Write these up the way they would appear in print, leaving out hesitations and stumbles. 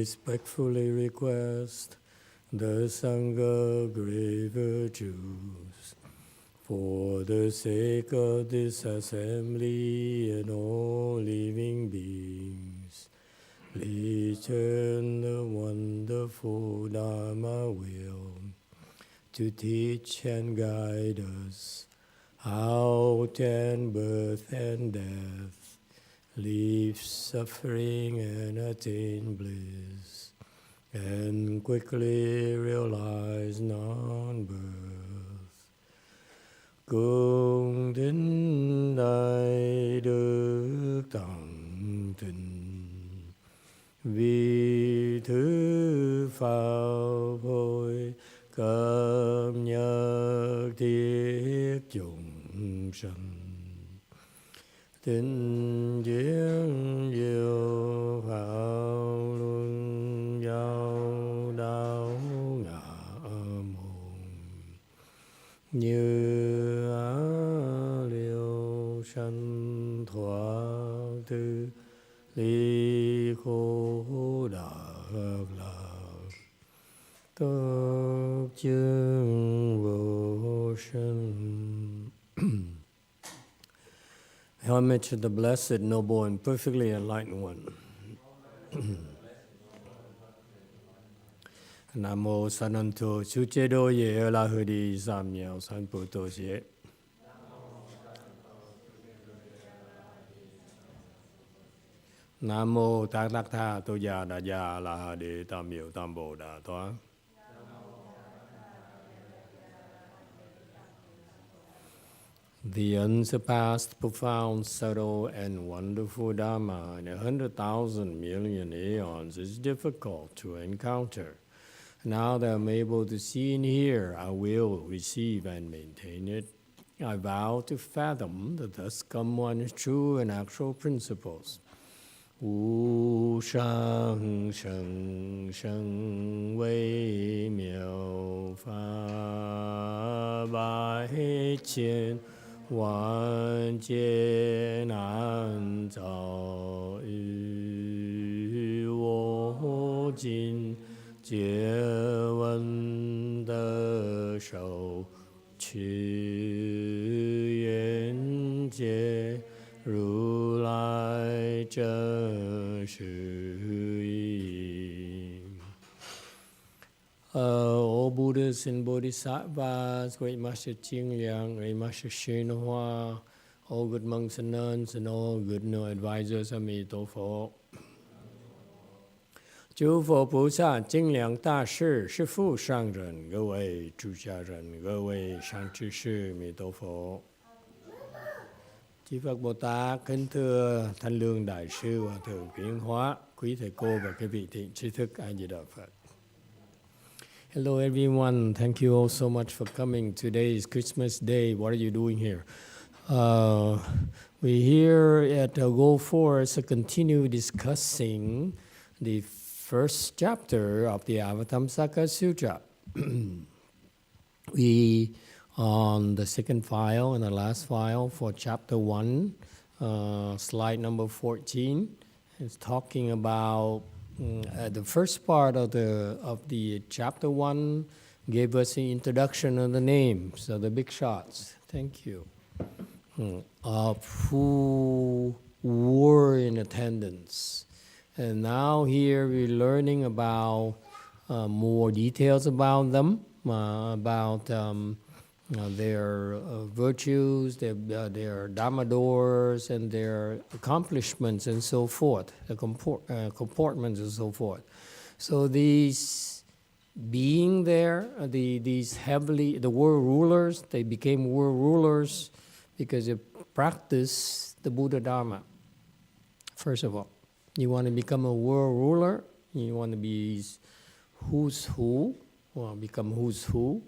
respectfully request the Sangha great virtues for the sake of this assembly and all living beings. Please turn the wonderful Dharma wheel to teach and guide us how to end birth and death, leave suffering and attain bliss, and quickly realize non-birth. Cung kính đại đức tăng thịnh, vì thứ pháp hội cập nhật thiết chúng sanh, tinh tiến diệu pháp luân giao đạo ngã môn, như á liêu sanh thoát tư ly khổ đạc lạc, tất chứng vô sanh. Homage to the Blessed, Noble, and Perfectly Enlightened One. Nam mô Sananto Suchedo Ye La Hudi Samyao Sanputo Ye. Nam mô Tát Tát Tha Tô Gia Đà Gia La Ha Đề Tam Miệu Tam Bồ Đà Thoa. The unsurpassed, profound, subtle, and wonderful Dharma in 100,000 million aeons is difficult to encounter. Now that I'm able to see and hear, I will receive and maintain it. I vow to fathom the thus come one's true and actual principles. Wu shang sheng sheng wei miao fa bai qian wan jie nan zao yu wo jin jie wen de shou qu yan jie Ru Lai Zhen Shu Yi. All Buddhas and Bodhisattvas, Great Master Ching Liang, Great Master YongHua, all good monks and nuns, and all good advisors, Emitofuo. 诸佛菩萨、精良大士、师父上人、各位出家人、各位善知识，弥陀佛。 Chư Phật Bồ Tát, kính thưa Thanh Lương Đại sư Hòa thượng YongHua, quý thầy cô và các vị thiện tri thức A Di Đà Phật. Hello everyone, thank you all so much for coming. Today is Christmas Day. What are you doing here? We're here at Go Force to continue discussing the first chapter of the Avatamsaka Sutra. We on the second file and the last file for chapter 1, slide number 14. It's talking about the first part of the chapter 1 gave us an introduction of the names of the big shots. Thank you. Of who were in attendance. And now here we're learning about more details about them, about their virtues, their Dharma doors, and their accomplishments and so forth, the comportments and so forth. So these being there, the world rulers, they became world rulers because they practiced the Buddha Dharma. First of all, you want to become a world ruler, you want to be who's who, or become who's who.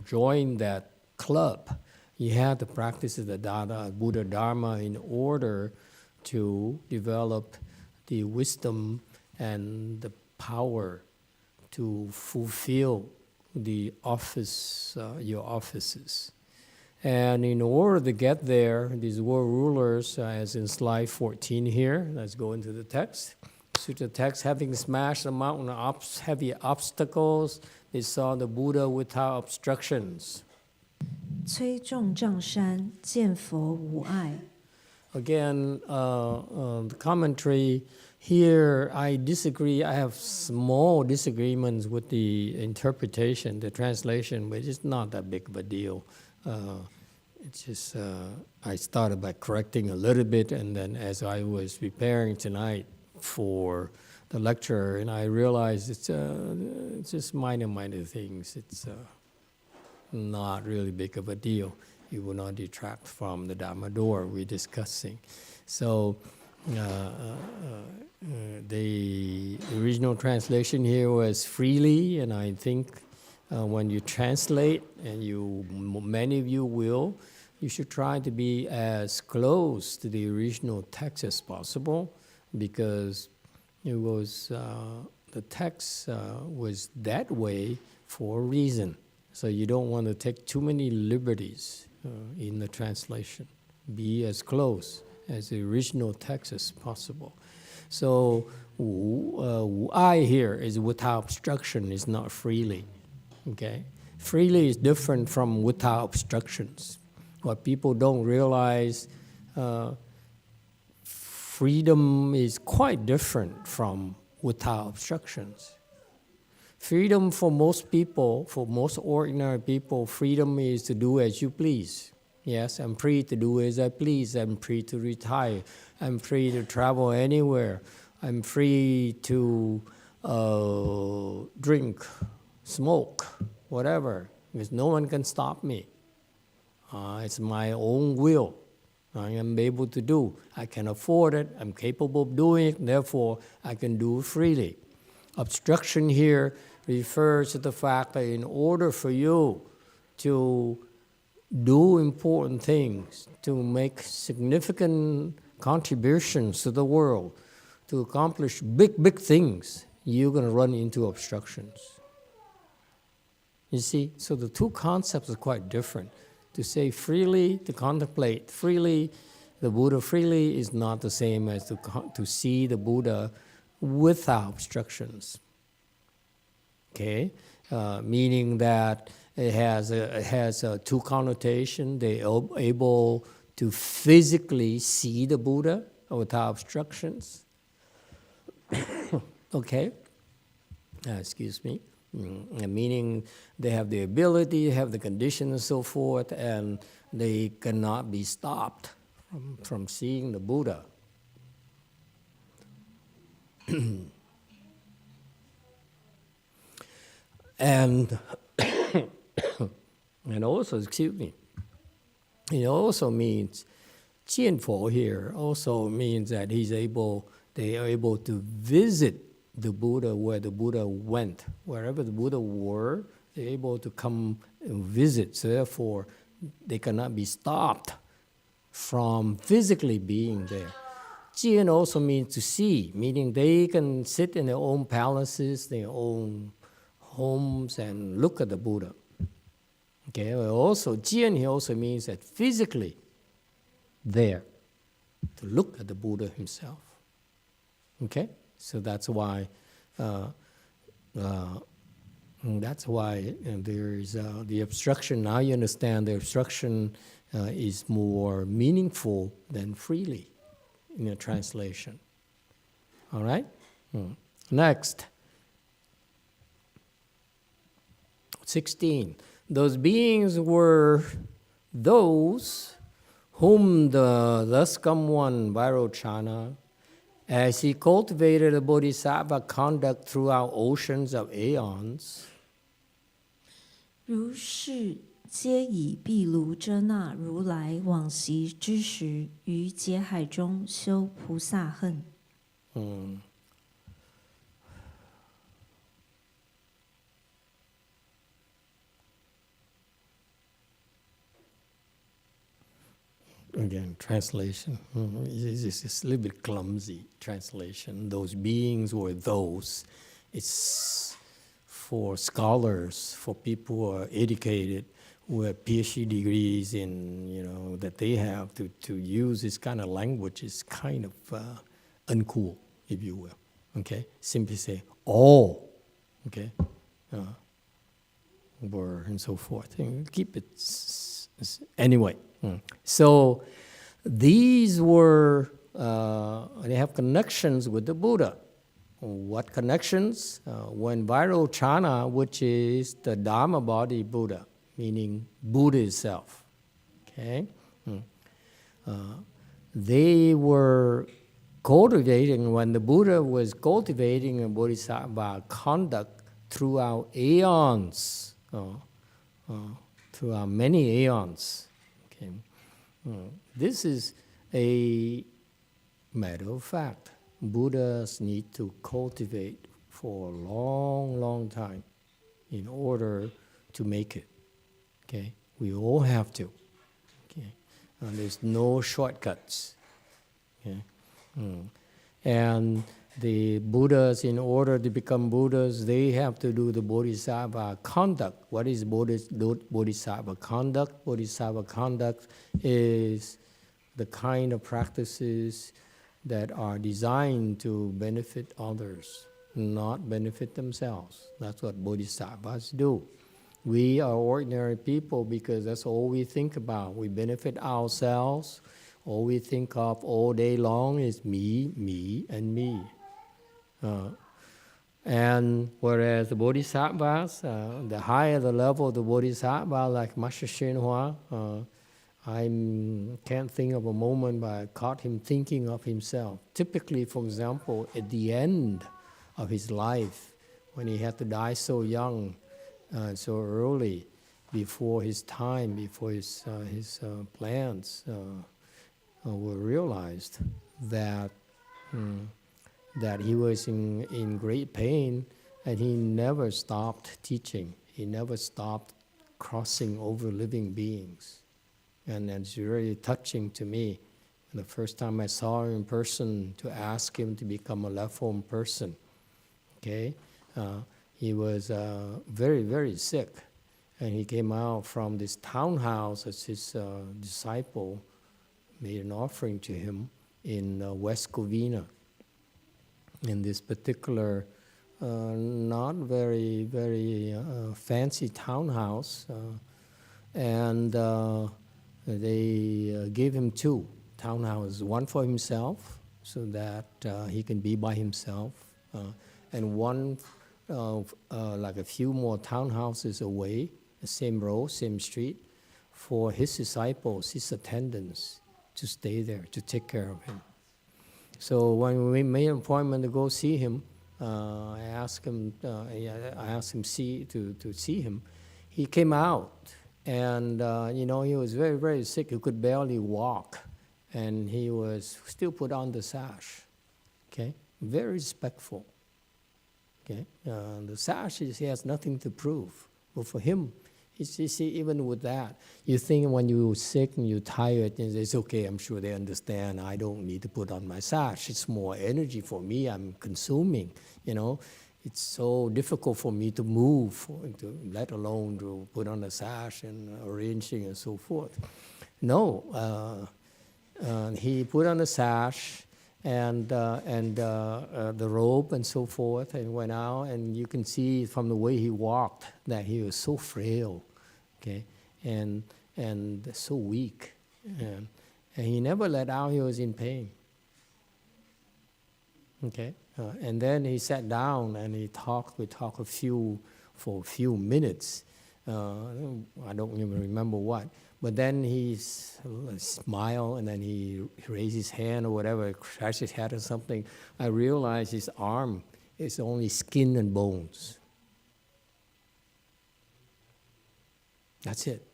Join that club, you have to practice the Buddha Dharma in order to develop the wisdom and the power to fulfill the office, your offices. And in order to get there, these world rulers, as in slide 14 here, let's go into the text. Sutra text, having smashed the mountain of heavy obstacles, they saw the Buddha without obstructions. 摧重障山，见佛无碍。 Again, the commentary here, I disagree. I have small disagreements with the interpretation, the translation, but it's not that big of a deal. It's just, I started by correcting a little bit, and then as I was preparing tonight for the lecture, and I realized it's just minor things. It's not really big of a deal. It will not detract from the Dharma door we're discussing. So the original translation here was freely, and I think when you translate, and many of you will, you should try to be as close to the original text as possible, because it was the text was that way for a reason. So you don't want to take too many liberties in the translation. Be as close as the original text as possible. So I here is without obstruction, is not freely. Okay? Freely is different from without obstructions. What people don't realize, freedom is quite different from without obstructions. Freedom for most people, for most ordinary people, freedom is to do as you please. Yes, I'm free to do as I please. I'm free to retire. I'm free to travel anywhere. I'm free to drink, smoke, whatever, because no one can stop me. It's my own will. I am able to do. I can afford it. I'm capable of doing it. Therefore, I can do it freely. Obstruction here refers to the fact that in order for you to do important things, to make significant contributions to the world, to accomplish big things, you're going to run into obstructions. You see, so the two concepts are quite different. To say freely, to contemplate freely, the Buddha freely is not the same as to see the Buddha without obstructions. Okay, meaning that it has two connotations. They are able to physically see the Buddha without obstructions. Okay, excuse me. Meaning they have the ability, have the condition and so forth, and they cannot be stopped from seeing the Buddha. And also, excuse me, it also means, Jianfo here also means that they are able to visit the Buddha where the Buddha went. Wherever the Buddha were, they're able to come and visit. So therefore, they cannot be stopped from physically being there. Jian also means to see, meaning they can sit in their own palaces, their own homes, and look at the Buddha. Okay, also, Jian here also means that physically there, to look at the Buddha himself. Okay? So that's why there is the obstruction. Now you understand the obstruction is more meaningful than freely in a translation. All right? Next. 16. Those beings were those whom the thus come one Vairochana, as he cultivated a bodhisattva conduct throughout oceans of aeons. 如是皆以毗卢遮那如来往昔之时，于劫海中修菩萨恨。Again, translation. It's a little bit clumsy translation. Those beings were those. It's for scholars, for people who are educated, who have PhD degrees in, that they have to use this kind of language is kind of uncool, if you will. Okay, simply say all. Okay, were and so forth. And keep it anyway. So these were they have connections with the Buddha. What connections? When Vairochana, which is the Dharma body Buddha, meaning Buddha itself. Okay, they were cultivating, when the Buddha was cultivating a bodhisattva conduct throughout aeons, throughout many aeons. Okay. This is a matter of fact. Buddhas need to cultivate for a long, long time in order to make it. Okay, we all have to. Okay, there's no shortcuts. Okay. And the Buddhas, in order to become Buddhas, they have to do the bodhisattva conduct. What is bodhisattva conduct? Bodhisattva conduct is the kind of practices that are designed to benefit others, not benefit themselves. That's what bodhisattvas do. We are ordinary people because that's all we think about. We benefit ourselves. All we think of all day long is me, me, and me. And whereas the bodhisattvas, the higher the level of the bodhisattva, like Master Shenhua, I can't think of a moment but I caught him thinking of himself. Typically, for example, at the end of his life, when he had to die so young, so early, before his time, before his plans were realized, that that he was in great pain, and he never stopped teaching. He never stopped crossing over living beings. And it's really touching to me. The first time I saw him in person, to ask him to become a left-home person. Okay, he was very, very sick, and he came out from this townhouse as his disciple made an offering to him in West Covina, in this particular not very, very fancy townhouse, and they gave him two townhouses, one for himself so that he can be by himself, and one like a few more townhouses away, the same row, same street, for his disciples, his attendants, to stay there, to take care of him. So when we made an appointment to go see him, I asked him to see him. He came out, and he was very, very sick. He could barely walk, and he was still put on the sash. Okay, very respectful. Okay, the sash he has nothing to prove, but for him, you see, even with that, you think when you're sick and you're tired, it's okay, I'm sure they understand, I don't need to put on my sash. It's more energy for me, I'm consuming, It's so difficult for me to move, let alone to put on a sash and arranging and so forth. No, he put on a sash and the robe and so forth, and went out, and you can see from the way he walked that he was so frail, okay, and so weak, and he never let out he was in pain. Okay, and then he sat down and we talked for a few minutes. I don't even remember what. But then he smiled, and then he raised his hand or whatever, scratched his head or something. I realized his arm is only skin and bones. That's it.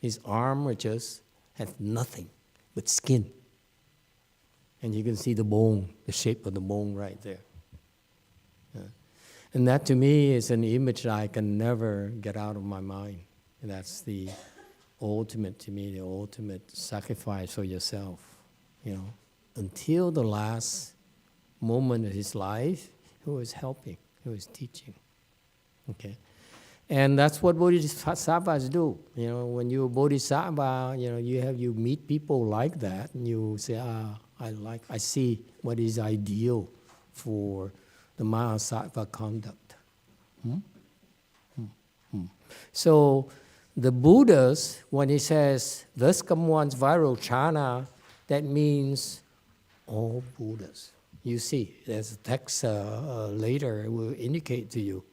His arm just has nothing but skin. And you can see the bone, the shape of the bone right there. And that to me is an image that I can never get out of my mind. And that's the ultimate, to me, the ultimate sacrifice for yourself. Until the last moment of his life, he was helping, he was teaching. Okay, and that's what bodhisattvas do. When you're a bodhisattva, you meet people like that, and you say, I see what is ideal for the Mahasattva conduct. So the Buddhas, when he says, thus come one's viral chana, that means all Buddhas. You see, there's a text later will indicate to you.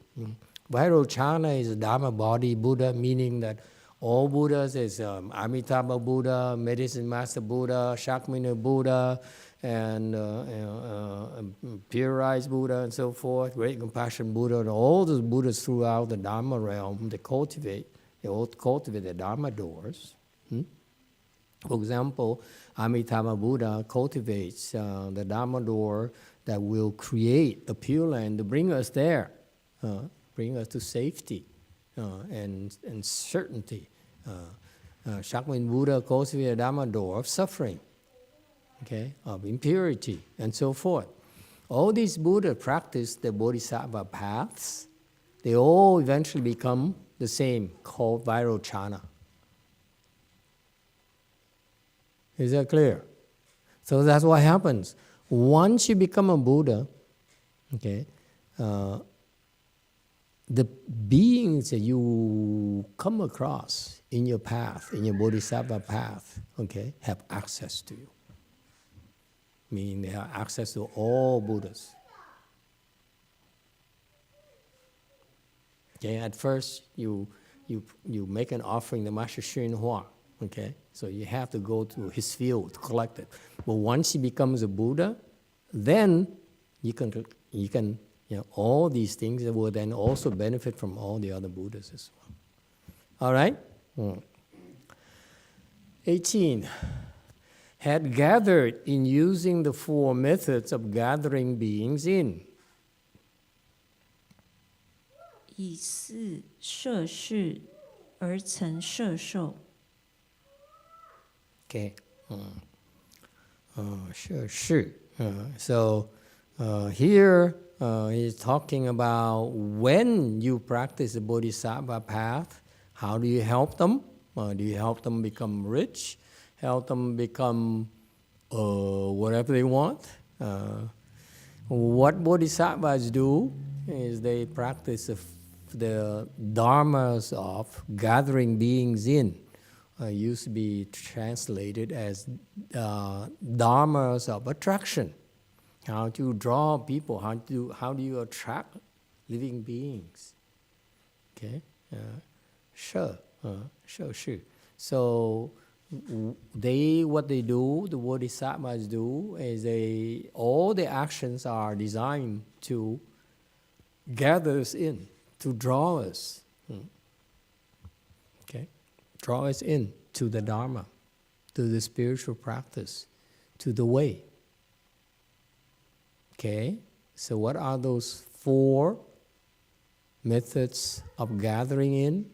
Vairochana is a Dharma body Buddha, meaning that all Buddhas is Amitabha Buddha, Medicine Master Buddha, Shakyamuni Buddha, and Pure Rice Buddha, and so forth, Great Compassion Buddha, and all those Buddhas throughout the Dharma realm, they all cultivate the Dharma doors. For example, Amitabha Buddha cultivates the Dharma door that will create a Pure Land to bring us there, bring us to safety and certainty. Shakyamuni Buddha cultivates the Dharma door of suffering, okay, of impurity, and so forth. All these Buddhas practice the Bodhisattva paths. They all eventually become the same, called Vairochana. Is that clear? So that's what happens. Once you become a Buddha, okay, the beings that you come across in your path, in your Bodhisattva path, okay, have access to you. Meaning they have access to all Buddhas. Okay, at first you make an offering to Master YongHua. Okay, so you have to go to his field to collect it. But once he becomes a Buddha, then you can all these things that will then also benefit from all the other Buddhas as well. All right? 18. Had gathered in using the four methods of gathering beings in. 以四摄事而曾摄受。 Okay. So here he's talking about when you practice the Bodhisattva path, how do you help them? Do you help them become rich? Help them become whatever they want? What Bodhisattvas do is they practice the dharmas of gathering beings in. Used to be translated as dharmas of attraction. How to draw people, how do you attract living beings? Okay, So what they do, the Bodhisattvas do, is all the actions are designed to gather us in, to draw us. Okay, draw us in to the Dharma, to the spiritual practice, to the way. Okay, so what are those four methods of gathering in?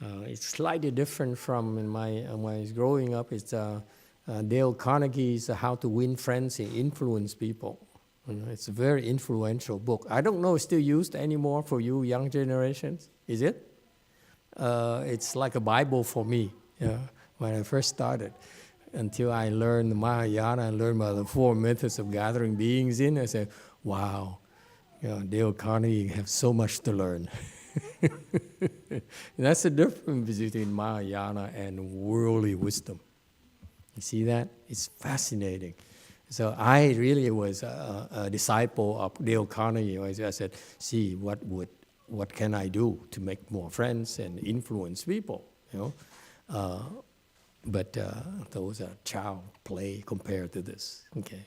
It's slightly different from when I was growing up. It's Dale Carnegie's How to Win Friends and Influence People. It's a very influential book. I don't know it's still used anymore for you young generations. Is it? It's like a Bible for me when I first started. Until I learned the Mahayana, I learned about the four methods of gathering beings in. I said, wow, Dale Carnegie has so much to learn. That's the difference between Mahayana and worldly wisdom. You see that? It's fascinating. So I really was a disciple of Dale Carnegie. I said, see, what can I do to make more friends and influence people? But those are child play compared to this. Okay,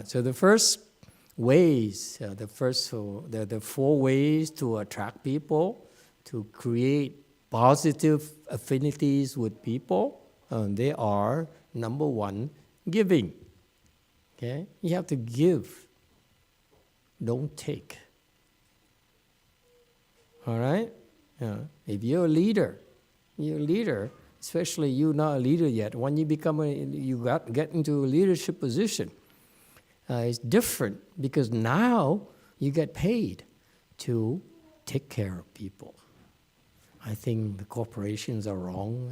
so the first ways, the four ways to attract people, to create positive affinities with people, they are, number one, giving. Okay, you have to give, don't take. All right, if you're a leader, especially you're not a leader yet. When you get into a leadership position, it's different because now you get paid to take care of people. I think the corporations are wrong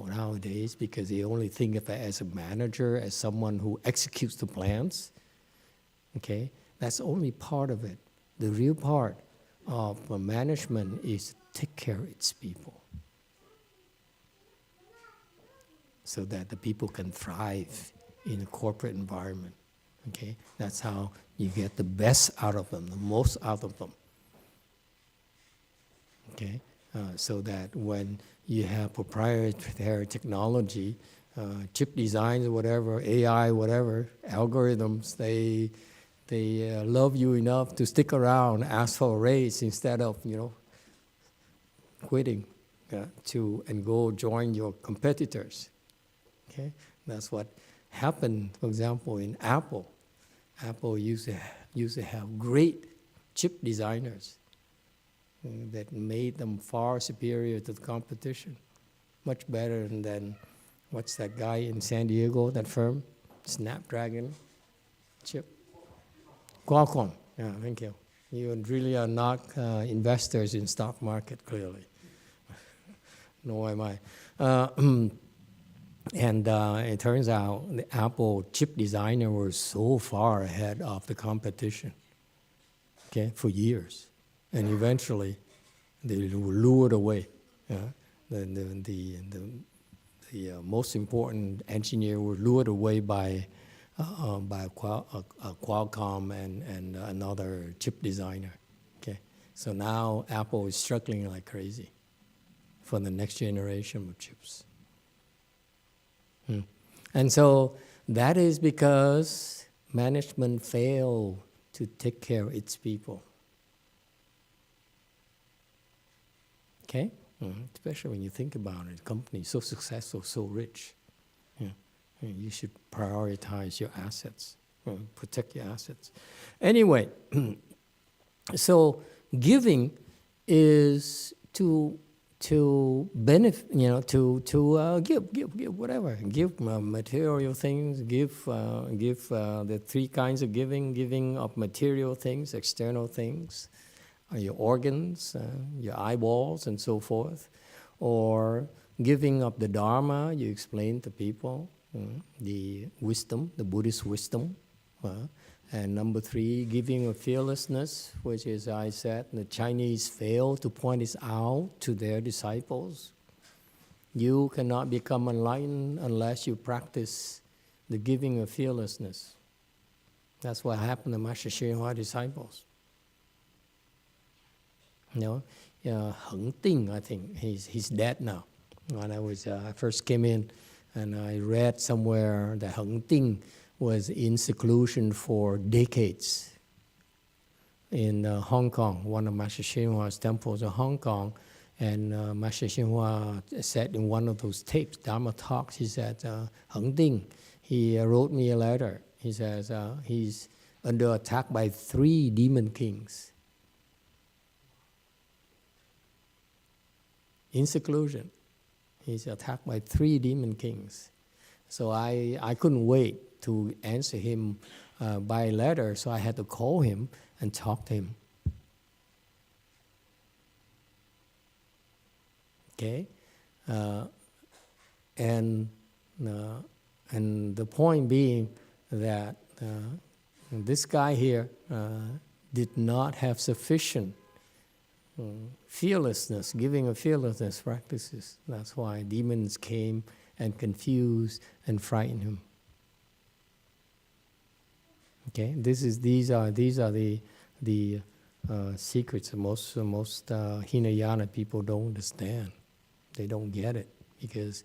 nowadays because they only think of it as a manager, as someone who executes the plans. Okay, that's only part of it. The real part of management is take care of its people, so that the people can thrive in a corporate environment. Okay, that's how you get the best out of them, the most out of them. Okay, so that when you have proprietary technology, chip designs, whatever, AI, whatever, algorithms, they love you enough to stick around, ask for a raise instead of quitting and go join your competitors. Okay, that's what happened. For example, in Apple, Apple used to have great chip designers that made them far superior to the competition, much better than what's that guy in San Diego, that firm, Snapdragon chip, Qualcomm. Yeah, thank you. You really are not investors in stock market, clearly. Nor am I. And it turns out the Apple chip designer was so far ahead of the competition, okay, for years. And eventually, they were lured away. The most important engineer was lured away by Qualcomm and another chip designer. Okay, so now Apple is struggling like crazy for the next generation of chips. And so that is because management failed to take care of its people. Okay? Especially when you think about it, a company so successful, so rich. You should prioritize your assets, protect your assets. Anyway, so giving is to benefit, give whatever, give material things, give the three kinds of giving of material things, external things, your organs, your eyeballs, and so forth, or giving of the Dharma. You explain to people the wisdom, the Buddhist wisdom. And number three, giving of fearlessness, which is, I said, the Chinese fail to point it out to their disciples. You cannot become enlightened unless you practice the giving of fearlessness. That's what happened to Master YongHua disciples. Heng Ting, I think, he's dead now. When I first came in, and I read somewhere that Heng Ting was in seclusion for decades in Hong Kong, one of Master YongHua's temples in Hong Kong. And Master YongHua said in one of those tapes, Dharma talks, he said, Heng Ting, he wrote me a letter. He says he's under attack by 3 demon kings. In seclusion, he's attacked by 3 demon kings. So I couldn't wait to answer him by letter, so I had to call him and talk to him. Okay, and the point being that this guy here did not have sufficient fearlessness, giving of fearlessness practices. That's why demons came and confused and frightened him. Okay, these are the secrets most Hinayana people don't understand. They don't get it because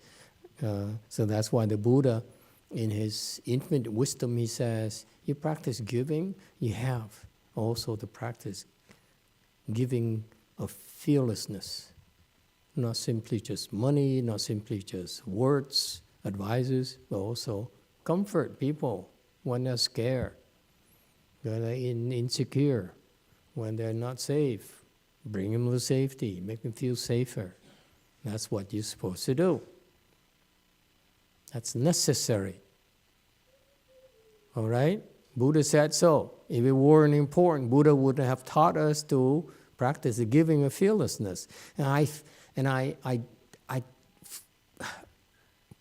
so that's why the Buddha, in his infinite wisdom, he says, you practice giving, you have also to practice giving of fearlessness. Not simply just money, not simply just words, advices, but also comfort people when they're scared, when they're insecure, when they're not safe. Bring them to safety, make them feel safer. That's what you're supposed to do. That's necessary. All right? Buddha said so. If it weren't important, Buddha would have taught us to practice the giving of fearlessness. And I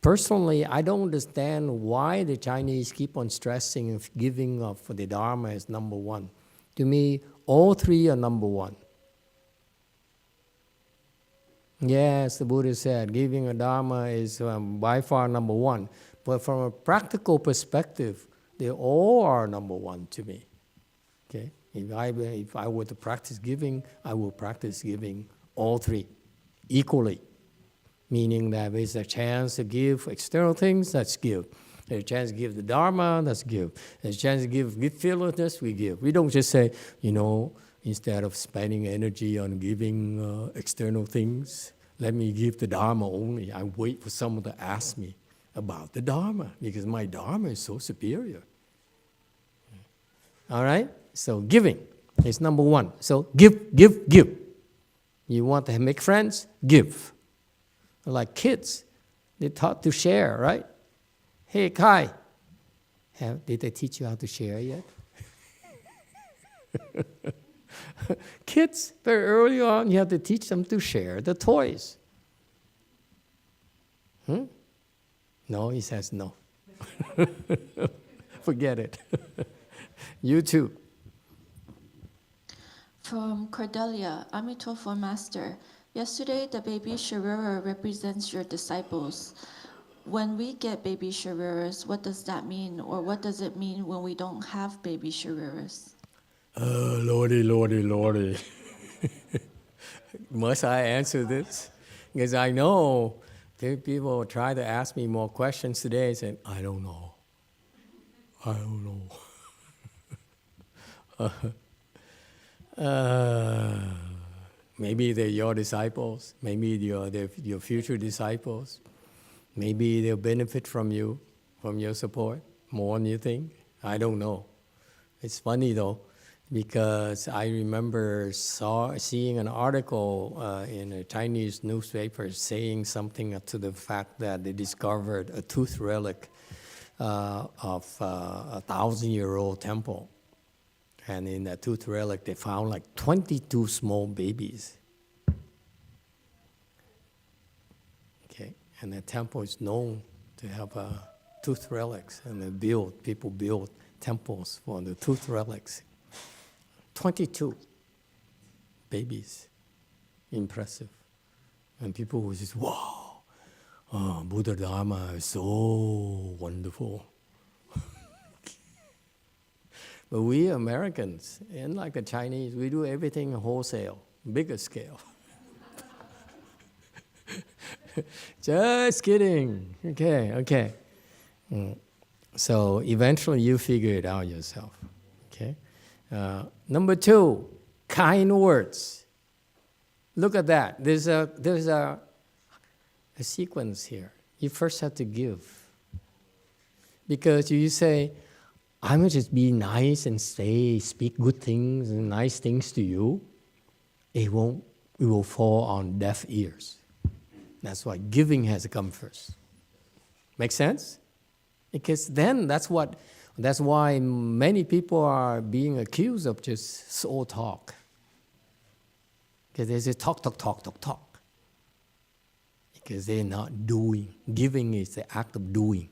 personally, I don't understand why the Chinese keep on stressing of giving of the Dharma is number one. To me, all three are number one. Yes, the Buddha said giving a Dharma is by far number one. But from a practical perspective, they all are number one to me. Okay? If I were to practice giving, I will practice giving all three equally. Meaning that there's a chance to give external things, let's give. There's a chance to give the Dharma, let's give. There's a chance to give fearlessness, we give. We don't just say, instead of spending energy on giving external things, let me give the Dharma only. I wait for someone to ask me about the Dharma because my Dharma is so superior. All right? So giving is number one. So give. You want to make friends? Give. Like kids, they're taught to share, right? Hey, Kai, did they teach you how to share yet? Kids, very early on, you have to teach them to share the toys. No, he says no. Forget it. You too. From Cordelia, Emitofuo Master. Yesterday, the baby Sharira represents your disciples. When we get baby Shariras, what does that mean? Or what does it mean when we don't have baby Shariras? Lordy. Must I answer this? Because I know people will try to ask me more questions today and say, I don't know. Maybe they're your disciples. Maybe they're your future disciples. Maybe they'll benefit from you, from your support, more than you think. I don't know. It's funny though, because I remember seeing an article in a Chinese newspaper saying something to the fact that they discovered a tooth relic of a 1,000-year-old temple. And in that tooth relic, they found like 22 small babies. Okay, and the temple is known to have tooth relics, and people build temples for the tooth relics. 22 babies, impressive. And people will just, wow, Buddha Dharma is so wonderful. But we Americans, and like the Chinese, we do everything wholesale, bigger scale. Just kidding. Okay. So eventually you figure it out yourself. Okay. Number 2, kind words. Look at that. There's a sequence here. You first have to give. Because you say, I'm going to just be nice and speak good things and nice things to you. It will fall on deaf ears. That's why giving has to come first. Make sense? Because then that's why many people are being accused of just soul talk. Because they say talk. Because they're not doing. Giving is the act of doing.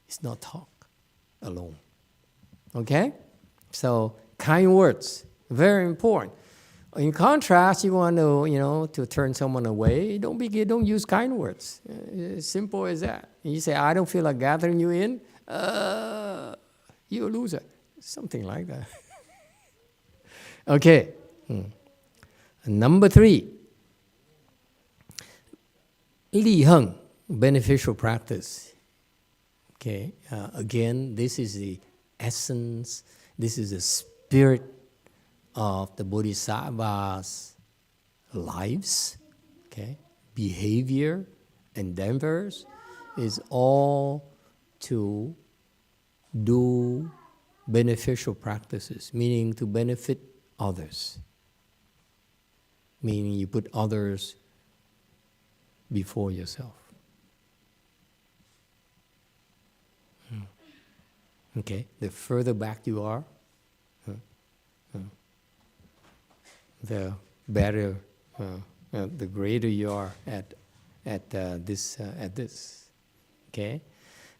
It's not talk alone. Okay? So kind words, very important. In contrast, you want to turn someone away, don't use kind words. Simple as that. You say, I don't feel like gathering you in, you're a loser. Something like that. Okay. Number 3. Li Heng, beneficial practice. Okay, again, this is the essence, this is the spirit of the Bodhisattva's lives, okay? Behavior, endeavors is all to do beneficial practices, meaning to benefit others. Meaning you put others before yourself. Okay, the further back you are, the better, the greater you are at at this. Okay,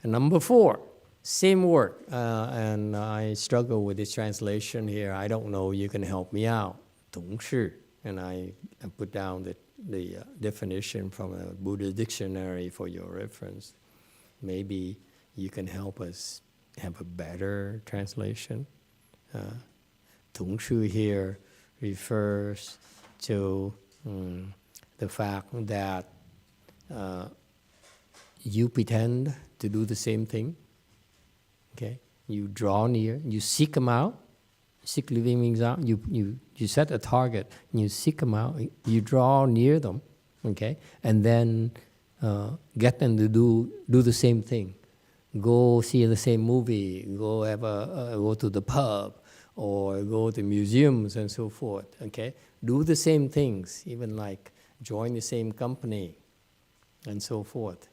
and number 4, same word, and I struggle with this translation here. I don't know. You can help me out. 同事, and I put down the definition from a Buddha dictionary for your reference. Maybe you can help us have a better translation. 同事 here refers to the fact that you pretend to do the same thing. Okay, you draw near, you seek them out. Seek living beings out. You set a target, and you seek them out. You draw near them, okay, and then get them to do the same thing. Go see the same movie. Go to the pub, or go to museums and so forth. Okay, do the same things, even like join the same company, and so forth.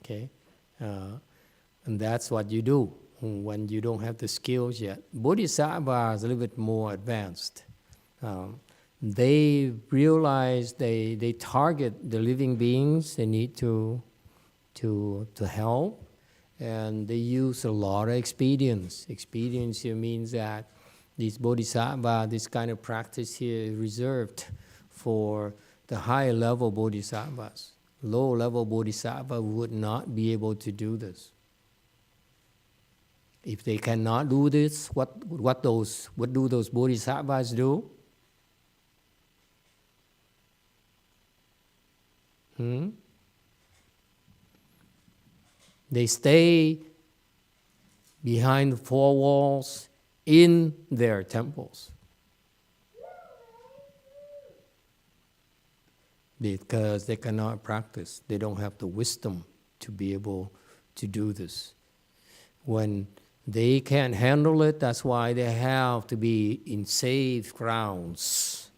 Okay, and that's what you do when you don't have the skills yet. Bodhisattva is a little bit more advanced. They realize they target the living beings they need to help, and they use a lot of expedience. Expedience here means that these bodhisattva, this kind of practice here is reserved for the higher level bodhisattvas. Low level bodhisattva would not be able to do this. If they cannot do this, what do those bodhisattvas do? They stay behind the 4 walls in their temples. Because they cannot practice. They don't have the wisdom to be able to do this. When they can't handle it, that's why they have to be in safe grounds.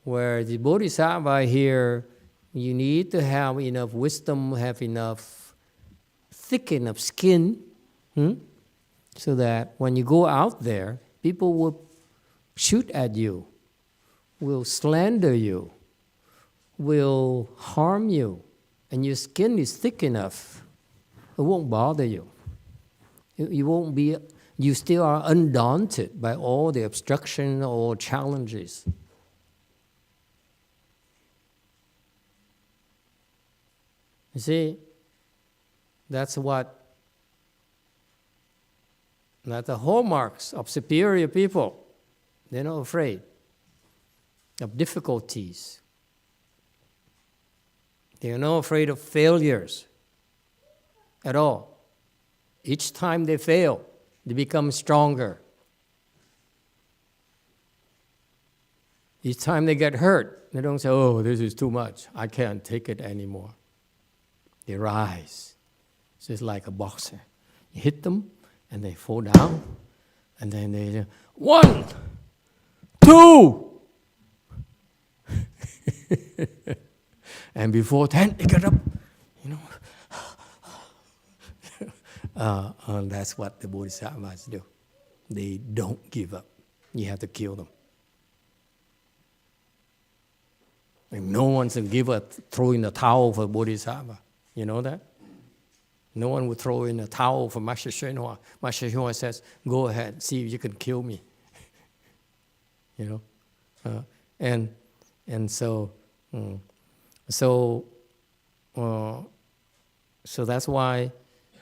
Where the bodhisattva here, you need to have enough wisdom, have enough thick enough skin, so that when you go out there, people will shoot at you, will slander you, will harm you, and your skin is thick enough, it won't bother you. You won't be. You still are undaunted by all the obstruction or challenges. You see, that's the hallmarks of superior people. They're not afraid of difficulties. They are not afraid of failures at all. Each time they fail, they become stronger. Each time they get hurt, they don't say, oh, this is too much. I can't take it anymore. They rise. It's just like a boxer. You hit them, and they fall down, and then they say, 1, 2. And before 10, they get up, that's what the bodhisattvas do. They don't give up. You have to kill them. And no one's throw in the towel for bodhisattva. You know that? No one would throw in a towel for Master YongHua. Master YongHua says, go ahead, see if you can kill me. So that's why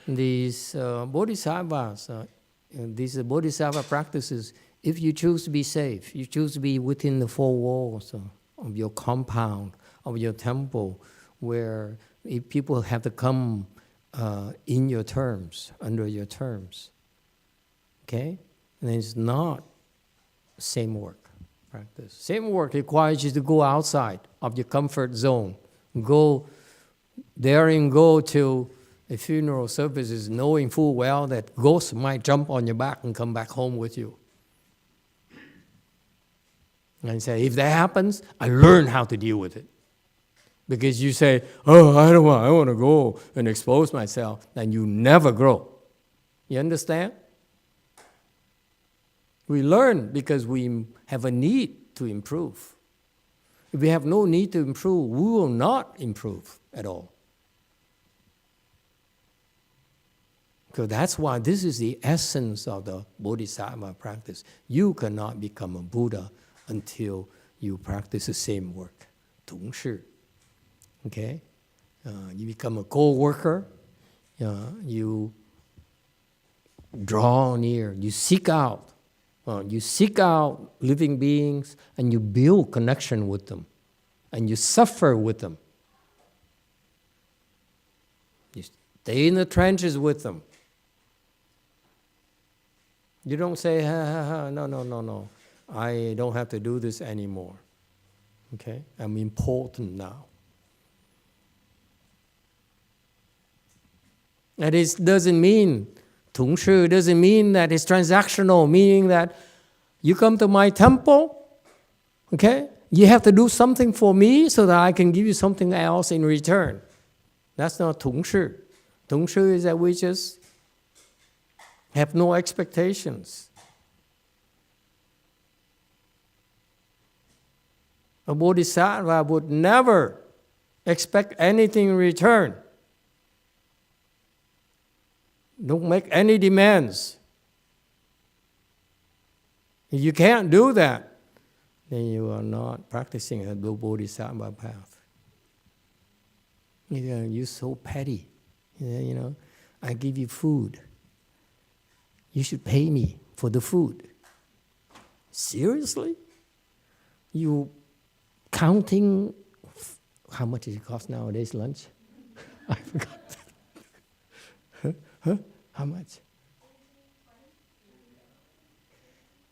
these bodhisattvas, these bodhisattva practices, if you choose to be safe, you choose to be within the 4 walls of your compound, of your temple, where people have to come in your terms, under your terms. Okay? And it's not same work practice. Same work requires you to go outside of your comfort zone. Go to a funeral services knowing full well that ghosts might jump on your back and come back home with you. And say, if that happens, I learn how to deal with it. Because you say, oh, I want to go and expose myself, then you never grow. You understand? We learn because we have a need to improve. If we have no need to improve, we will not improve at all. So that's why this is the essence of the Bodhisattva practice. You cannot become a Buddha until you practice the same work. 同事. Okay? You become a co-worker. You draw near. You seek out. You seek out living beings and you build connection with them. And you suffer with them. You stay in the trenches with them. You don't say, no. I don't have to do this anymore. Okay? I'm important now. And it doesn't mean, 同事 doesn't mean that it's transactional, meaning that you come to my temple, okay? You have to do something for me so that I can give you something else in return. That's not 同事. 同事 is that we just have no expectations. A bodhisattva would never expect anything in return. Don't make any demands. If you can't do that, then you are not practicing a bodhisattva path. You're so petty. I give you food. You should pay me for the food. Seriously? You counting how much does it cost nowadays lunch? I forgot. Huh? How much?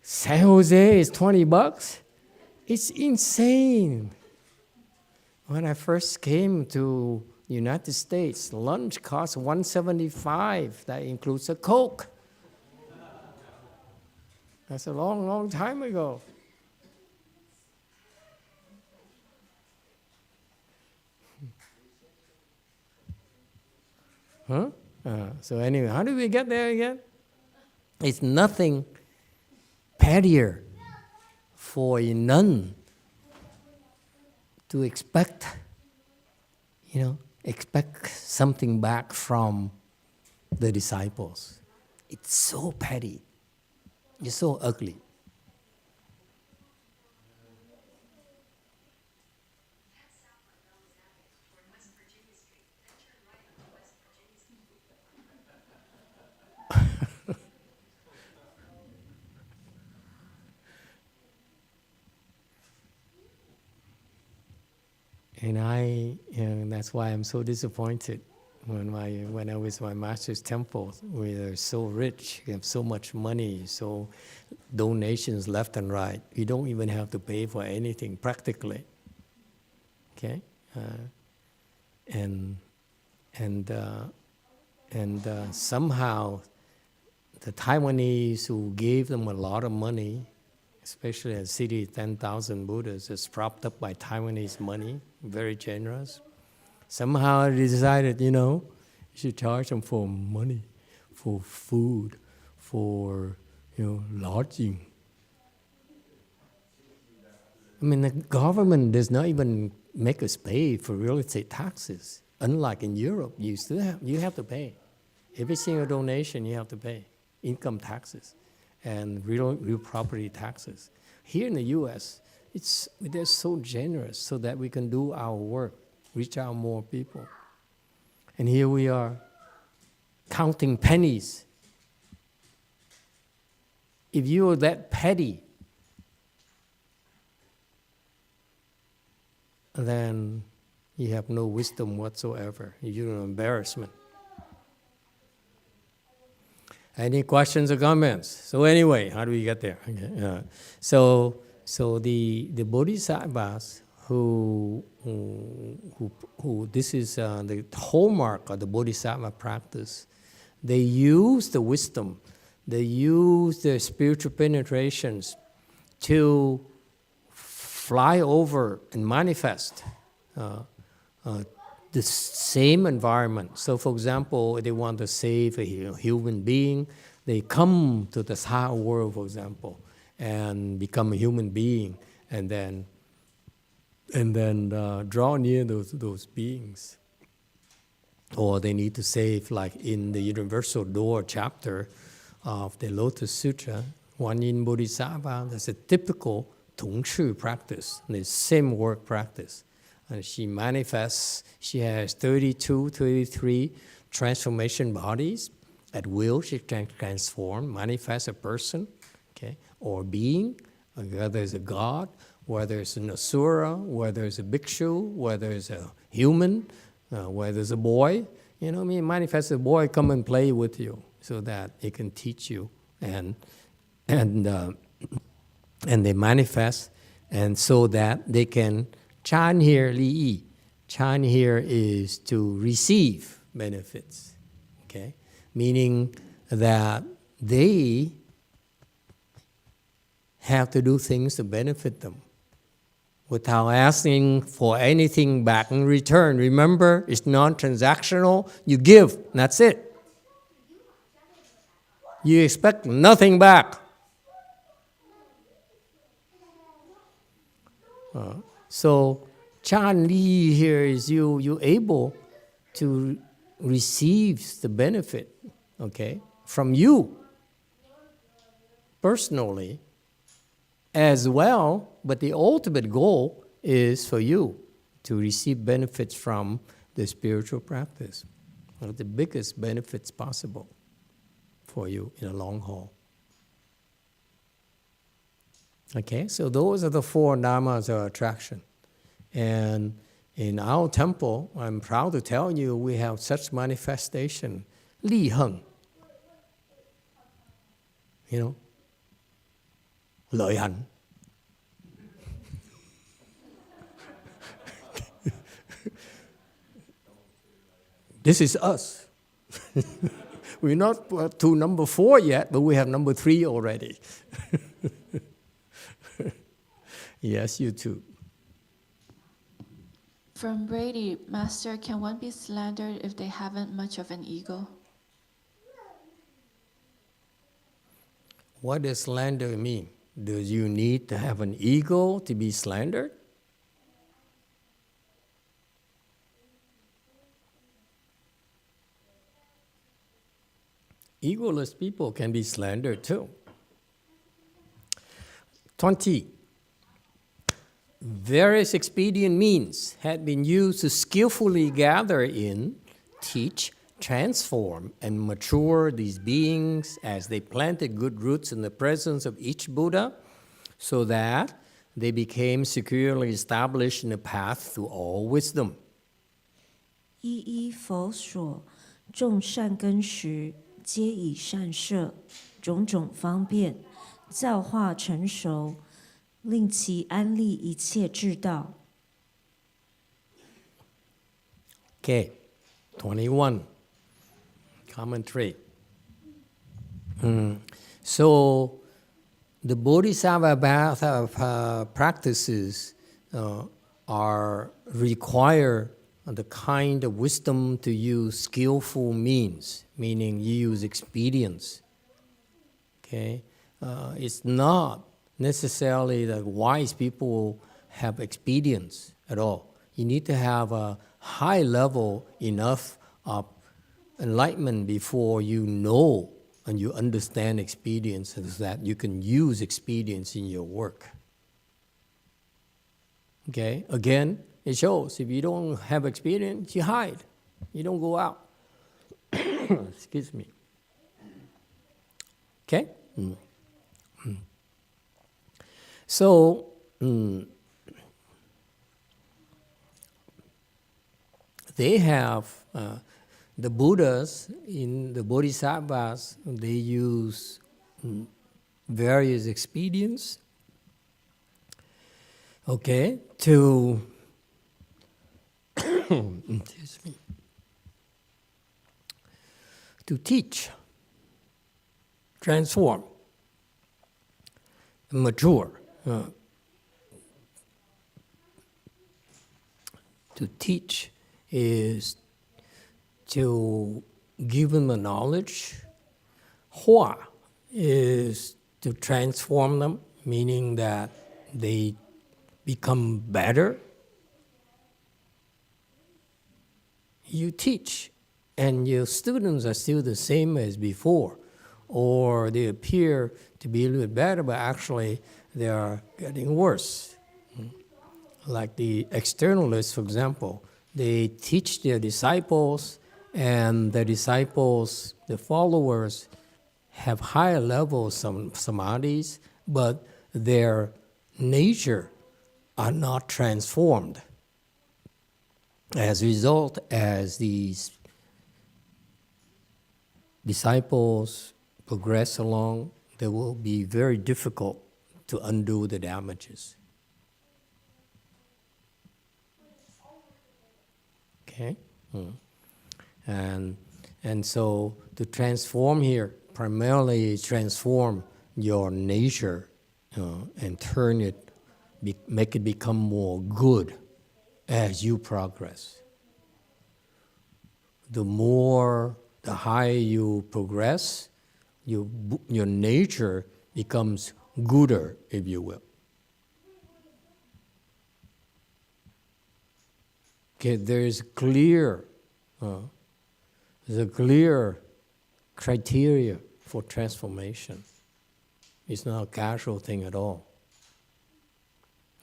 San Jose is $20. It's insane. When I first came to the United States, lunch cost $175. That includes a Coke. That's a long, long time ago. Huh? So anyway, how do we get there again? It's nothing pettier for a nun to expect something back from the disciples. It's so petty. It's so ugly. And that's why I'm so disappointed when I was in my master's temple. We are so rich, we have so much money, so donations left and right. We don't even have to pay for anything practically. Okay, and somehow the Taiwanese who gave them a lot of money, especially a city 10,000 Buddhas, is propped up by Taiwanese money, very generous. Somehow they decided, you should charge them for money, for food, for lodging. I mean, the government does not even make us pay for real estate taxes. Unlike in Europe, you have to pay. Every single donation you have to pay, income taxes and real property taxes. Here in the U.S., they're so generous so that we can do our work, reach out more people. And here we are counting pennies. If you are that petty, then you have no wisdom whatsoever. You're an embarrassment. Any questions or comments? So anyway, how do we get there? Okay. So the bodhisattvas who this is the hallmark of the bodhisattva practice. They use the wisdom, they use the spiritual penetrations to fly over and manifest the same environment. So for example, they want to save a human being, they come to the Tha world, for example, and become a human being, and then and then draw near those beings. Or they need to say, like in the Universal Door chapter of the Lotus Sutra, Guan Yin Bodhisattva, that's a typical Tong Shu practice, the same work practice. And she manifests, she has 32, 33 transformation bodies. At will, she can transform, manifest a person, okay, or being, whether it's a god, whether it's an asura, whether it's a bhikshu, whether it's a human, whether it's a boy. You know what I mean? Manifest a boy, come and play with you so that it can teach you. And they manifest, and so that they can chan here li. Chan here is to receive benefits, okay? Meaning that they have to do things to benefit them without asking for anything back in return. Remember, it's non-transactional. You give, that's it. You expect nothing back. So, Chan Li here is you able to receive the benefit, okay, from you personally as well, but the ultimate goal is for you to receive benefits from the spiritual practice, the biggest benefits possible for you in a long haul. Okay, so those are the four dharmas of attraction. And in our temple, I'm proud to tell you, we have such manifestation. Li Heng. You know? Lợi hạnh. This is us. We're not to number 4 yet, but we have number 3 already. Yes, you too. From Brady, Master, can one be slandered if they haven't much of an ego? What does slander mean? Do you need to have an ego to be slandered? Egoless people can be slandered too. 20. Various expedient means had been used to skillfully gather in, teach, transform, and mature these beings as they planted good roots in the presence of each Buddha, so that they became securely established in the path to all wisdom. 一一佛所种善根时，皆以善摄，种种方便，教化成熟，令其安立一切智道。 Okay, 21. Commentary. So, the Bodhisattva practices require the kind of wisdom to use skillful means, meaning you use expedience. Okay, it's not necessarily that wise people have expedience at all. You need to have a high level enough of enlightenment before you know and you understand expedience, so that you can use expedience in your work. Okay, again, it shows if you don't have experience, you hide. You don't go out. Excuse me. Okay? So, they have, the Buddhas, in the Bodhisattvas, they use various expedients, okay, to excuse me, to teach, transform, mature. To teach is to give them the knowledge. Hua is to transform them, meaning that they become better you teach and your students are still the same as before, or they appear to be a little bit better, but actually they are getting worse. Like the externalists, for example, they teach their disciples, and the disciples, the followers, have higher levels of samadhis, but their nature are not transformed. As a result, as these disciples progress along, they will be very difficult to undo the damages. Okay? And so to transform here, primarily transform your nature and turn it, make it become more good as you progress. The higher you progress, your nature becomes gooder, if you will. Okay, there's a clear criteria for transformation. It's not a casual thing at all.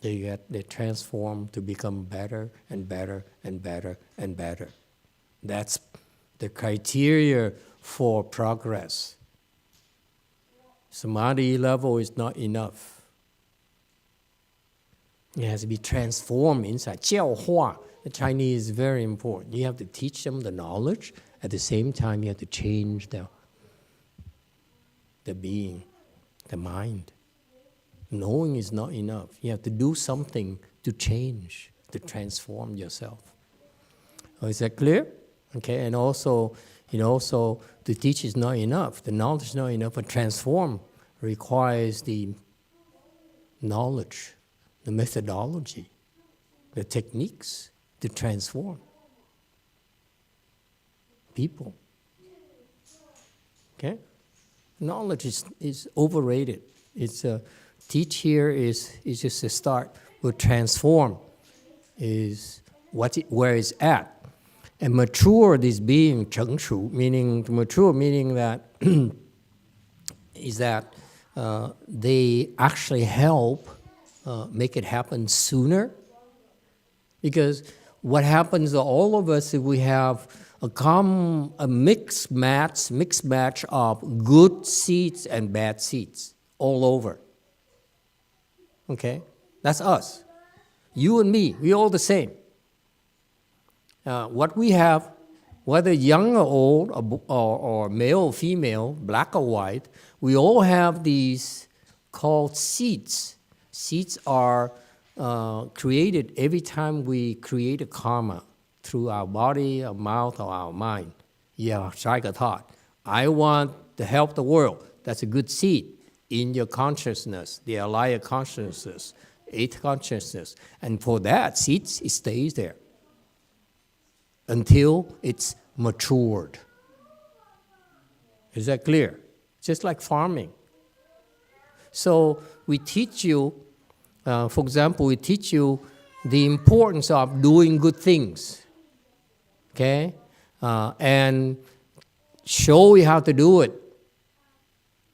They transform to become better and better and better and better. That's the criteria for progress. Samadhi level is not enough. It has to be transformed inside. 教化, the Chinese is very important. You have to teach them the knowledge. At the same time, you have to change the being, the mind. Knowing is not enough. You have to do something to change, to transform yourself. Oh, is that clear? Okay, and also to teach is not enough. The knowledge is not enough, but transform requires the knowledge, the methodology, the techniques to transform people. Okay? Knowledge is overrated. Teach here is just a start, but transform is where it's at. And mature this being, 成熟, meaning mature, meaning that is that they actually help make it happen sooner. Because what happens to all of us if we have a mixed match of good seeds and bad seeds all over. Okay? That's us. You and me, we're all the same. What we have, whether young or old, or male or female, black or white, we all have these called seeds. Seeds are created every time we create a karma through our body, our mouth, or our mind. You strike a thought. I want to help the world. That's a good seed in your consciousness, the alaya consciousness, eighth consciousness. And for that, seed, it stays there until it's matured. Is that clear? Just like farming. So we teach you, for example, we teach you the importance of doing good things, okay? And show you how to do it,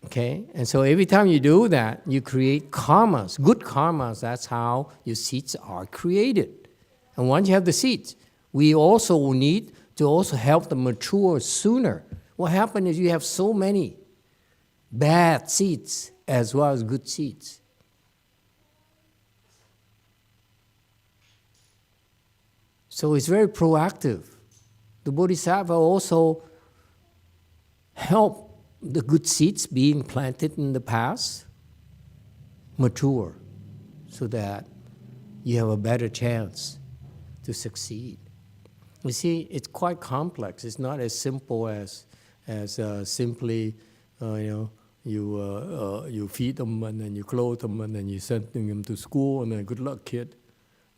okay? And so every time you do that, you create karmas, good karmas. That's how your seeds are created. And once you have the seeds, we also need to also help them mature sooner. What happens is you have so many bad seeds as well as good seeds. So it's very proactive. The Bodhisattva also help the good seeds being planted in the past mature so that you have a better chance to succeed. You see, it's quite complex. It's not as simple as simply, you feed them and then you clothe them and then you send them to school and then good luck, kid.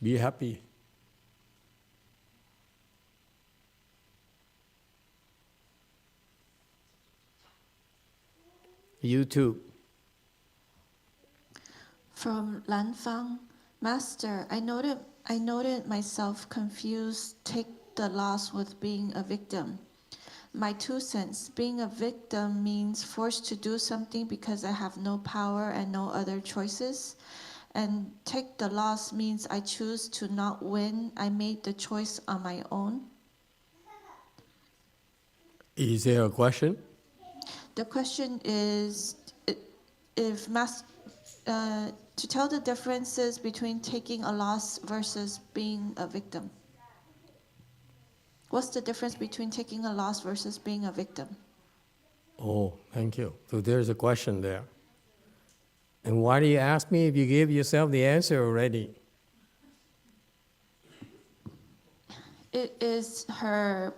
Be happy. You too. From Lanfang, Master, I noted myself confused, the loss with being a victim. My 2 cents, being a victim means forced to do something because I have no power and no other choices. And take the loss means I choose to not win. I made the choice on my own. Is there a question? The question is, if to tell the differences between taking a loss versus being a victim. What's the difference between taking a loss versus being a victim? Oh, thank you. So there's a question there. And why do you ask me if you gave yourself the answer already? It is her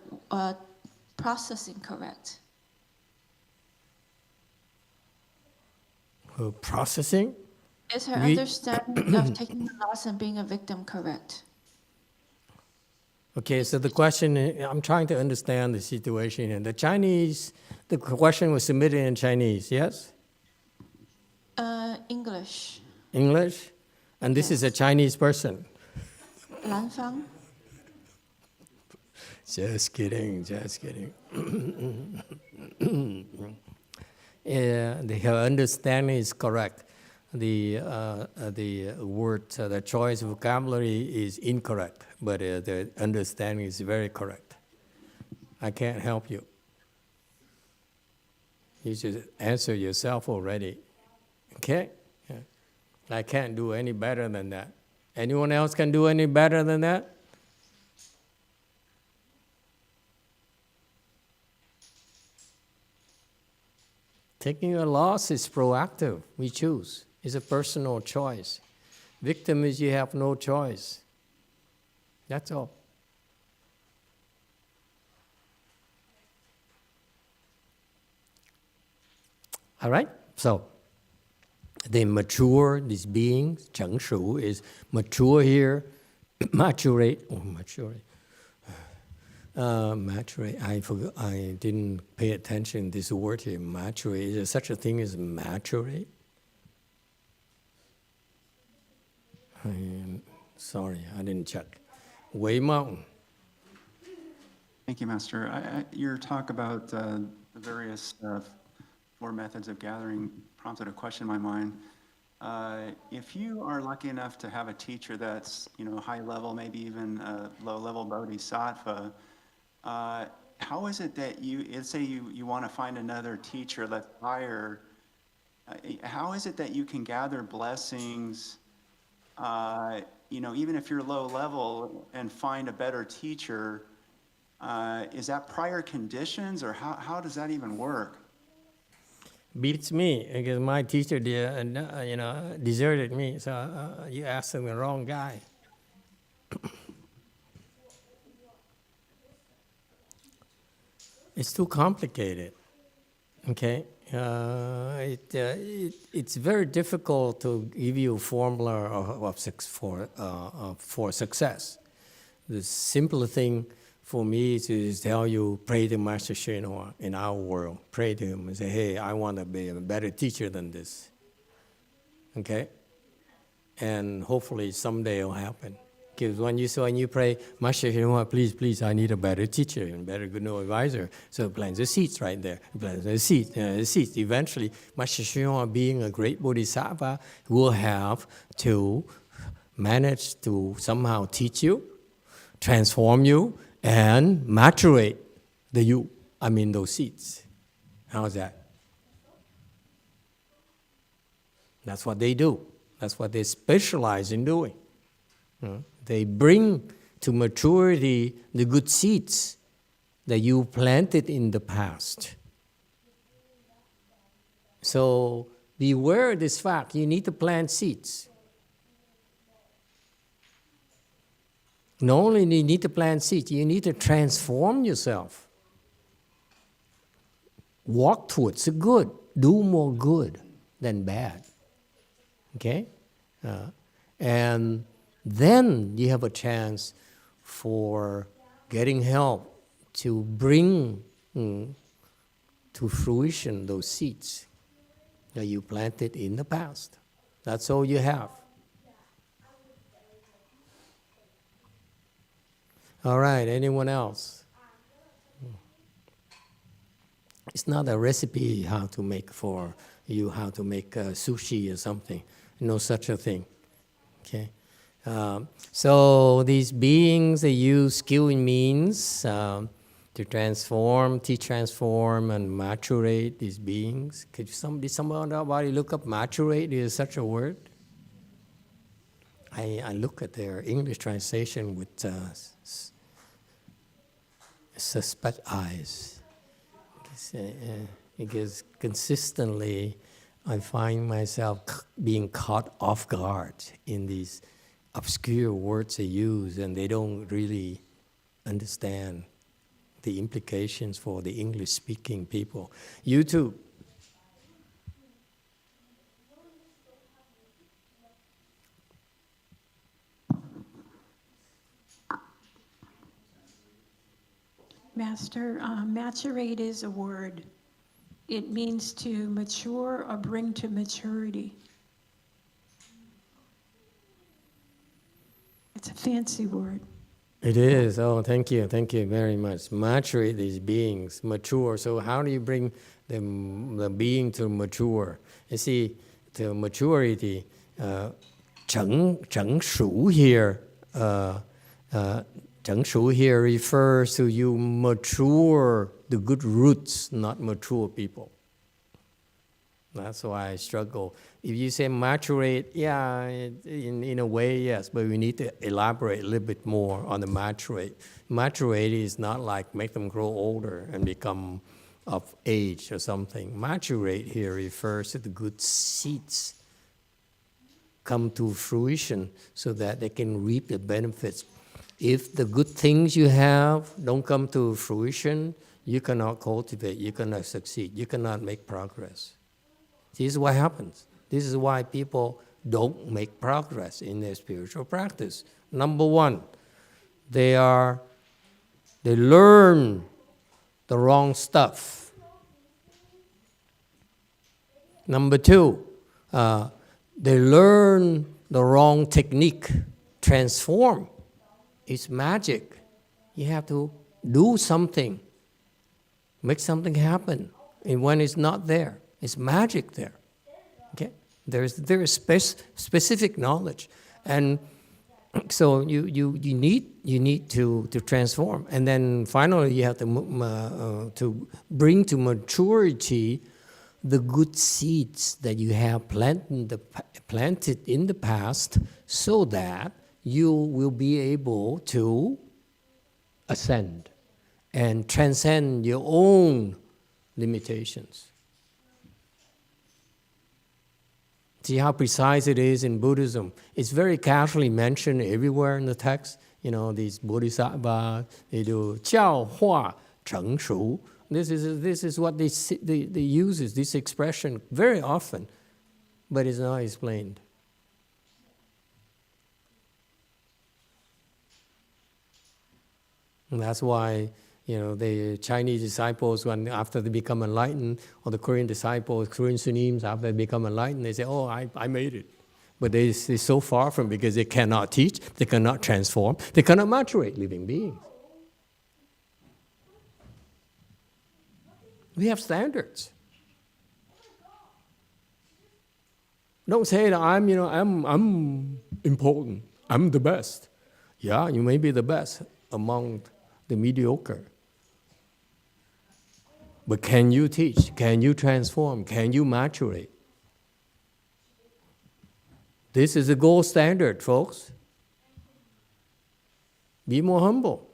processing correct? Her processing? Is her understanding of taking a loss and being a victim correct? Okay, so the question, I'm trying to understand the situation here. The question was submitted in Chinese, yes? English. English? And this is a Chinese person? 兰芳? Just kidding. Her understanding is correct. The word, the choice vocabulary is incorrect, but the understanding is very correct. I can't help you. You should answer yourself already. Okay? Yeah. I can't do any better than that. Anyone else can do any better than that? Taking a loss is proactive. We choose. It's a personal choice. Victim is you have no choice. That's all. All right? So, they mature, these beings, 成熟 is mature here, maturate. I forgot. I didn't pay attention to this word here. Maturate. Is there such a thing as maturate? Sorry, I didn't check. Wei Mountain. Thank you, Master. Your talk about the various 4 methods of gathering prompted a question in my mind. If you are lucky enough to have a teacher that's, high level, maybe even a low level bodhisattva, how is it that let's say you want to find another teacher that's higher, how is it that you can gather blessings, even if you're low level, and find a better teacher? Is that prior conditions, or how does that even work? Beats me, because my teacher deserted me, so you asked the wrong guy. It's too complicated, okay? It's very difficult to give you a formula for success. The simple thing for me is to tell you, pray to Master YongHua in our world. Pray to him and say, hey, I want to be a better teacher than this, okay? And hopefully someday it'll happen. Because when you pray, Master YongHua, please, I need a better teacher and better good advisor. So plant the seeds right there. Plant the seeds. Eventually, Master YongHua, being a great bodhisattva, will have to manage to somehow teach you, transform you, and maturate those seeds. How's that? That's what they do. That's what they specialize in doing. They bring to maturity the good seeds that you planted in the past. So beware of this fact. You need to plant seeds. Not only do you need to plant seeds, you need to transform yourself. Walk towards the good. Do more good than bad. Okay? And then you have a chance for getting help to bring to fruition those seeds that you planted in the past. That's all you have. All right, anyone else? It's not a recipe how to make for you, how to make sushi or something. No such a thing. Okay. So these beings, they use skill and means to transform, transform, and maturate these beings. Could somebody look up maturate? Is such a word? I look at their English translation with suspect eyes. Because consistently I find myself being caught off guard in these obscure words they use, and they don't really understand the implications for the English-speaking people. You too. Master, maturate is a word. It means to mature or bring to maturity. It's a fancy word. It is. Oh, thank you very much. Maturate these beings, mature. So how do you bring the being to mature? You see, to maturity, 成熟 here, 成熟 here refers to you mature the good roots, not mature people. That's why I struggle. If you say maturate, yeah, in a way, yes, but we need to elaborate a little bit more on the maturate. Maturate is not like make them grow older and become of age or something. Maturate here refers to the good seeds come to fruition so that they can reap the benefits. If the good things you have don't come to fruition, you cannot cultivate, you cannot succeed, you cannot make progress. This is what happens. This is why people don't make progress in their spiritual practice. Number one, they learn the wrong stuff. Number two, they learn the wrong technique. Transform. It's magic. You have to do something, make something happen. And when it's not there, it's magic there. Okay? There is specific knowledge, and so you need to transform, and then finally you have to bring to maturity the good seeds that you have planted in the past, so that you will be able to ascend and transcend your own limitations. See how precise it is in Buddhism. It's very casually mentioned everywhere in the text. You know, these bodhisattvas, they do 教化成熟. This is what they use, this expression very often, but it's not explained. And that's why, you know, the Chinese disciples, when after they become enlightened, or the Korean disciples, Korean Sunims, after they become enlightened, they say, oh, I made it. But they're so far from, because they cannot teach, they cannot transform, they cannot maturate living beings. We have standards. Don't say that I'm important, I'm the best. Yeah, you may be the best among the mediocre. But can you teach? Can you transform? Can you maturate? This is the gold standard, folks. Be more humble.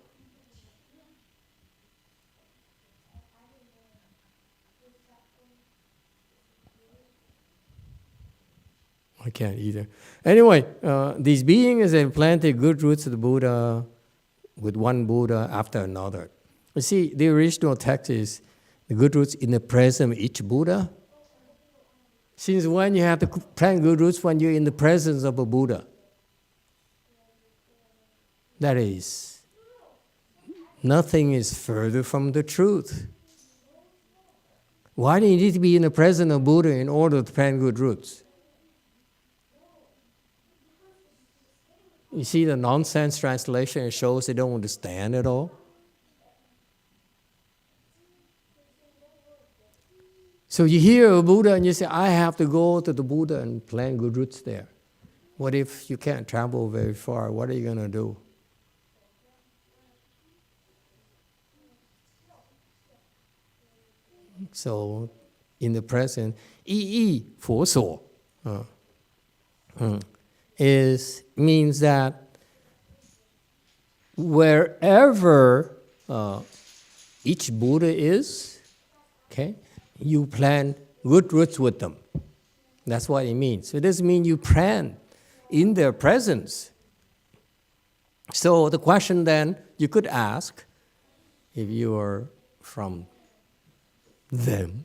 I can't either. Anyway, these beings have planted good roots of the Buddha, with one Buddha after another. You see, the original text is the good roots in the presence of each Buddha. Since when you have to plant good roots? When you're in the presence of a Buddha. That is, nothing is further from the truth. Why do you need to be in the presence of Buddha in order to plant good roots? You see the nonsense translation, it shows they don't understand at all. So you hear a Buddha and you say, I have to go to the Buddha and plant good roots there. What if you can't travel very far? What are you going to do? So in the present, 依佛所 means that wherever each Buddha is, okay, you plant good roots with them. That's what it means. So it doesn't mean you plant in their presence. So the question then you could ask, if you are from them,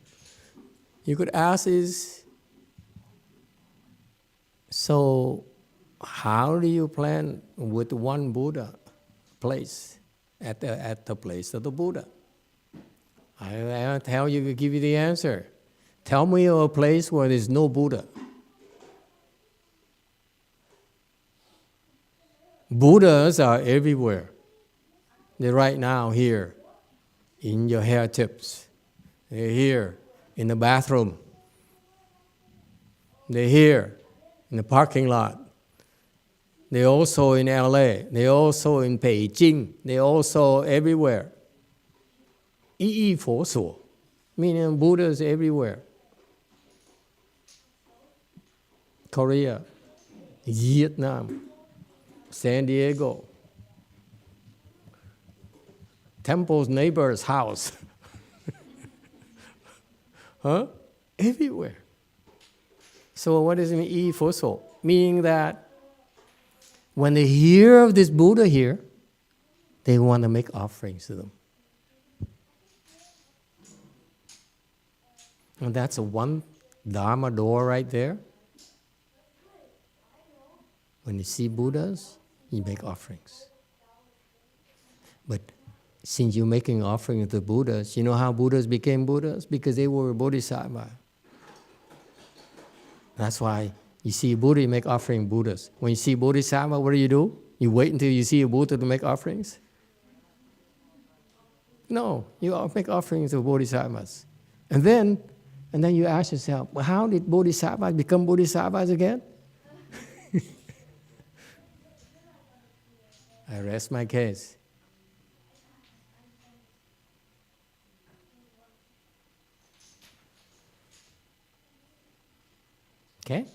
you could ask is, so how do you plant with one Buddha place at the place of the Buddha? I tell you, give you the answer. Tell me of a place where there's no Buddha. Buddhas are everywhere. They're right now here, in your hair tips. They're here in the bathroom. They're here in the parking lot. They're also in LA. They're also in Beijing. They're also everywhere. 依佛所, meaning Buddhas everywhere. Korea, Vietnam, San Diego, Temple's neighbor's house. Huh? Everywhere. So what does it mean, 依佛所? Meaning that when they hear of this Buddha here, they want to make offerings to them. And that's a one Dharma door right there. When you see Buddhas, you make offerings. But since you're making offerings to Buddhas, you know how Buddhas became Buddhas? Because they were Bodhisattva. That's why you see a Buddha, you make offering Buddhas. When you see Bodhisattva, what do? You wait until you see a Buddha to make offerings? No, you make offerings to Bodhisattvas. And then you ask yourself, well, how did Bodhisattvas become Bodhisattvas again? I rest my case. Okay?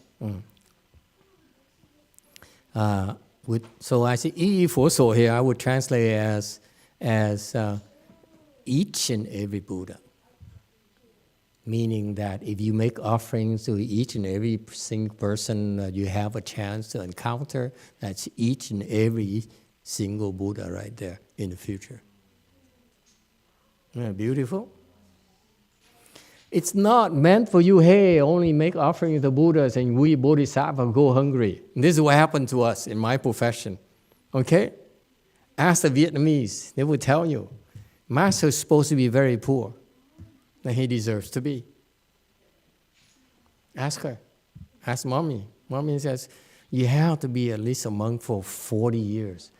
So I see 依佛所 here, I would translate as each and every Buddha. Meaning that if you make offerings to each and every single person that you have a chance to encounter, that's each and every single Buddha right there in the future. Isn't that beautiful? It's not meant for you, hey, only make offerings to Buddhas and we Bodhisattva go hungry. And this is what happened to us in my profession. Okay? Ask the Vietnamese, they will tell you, Master is supposed to be very poor. Then he deserves to be. Ask her. Ask Mommy. Mommy says, you have to be at least a monk for 40 years.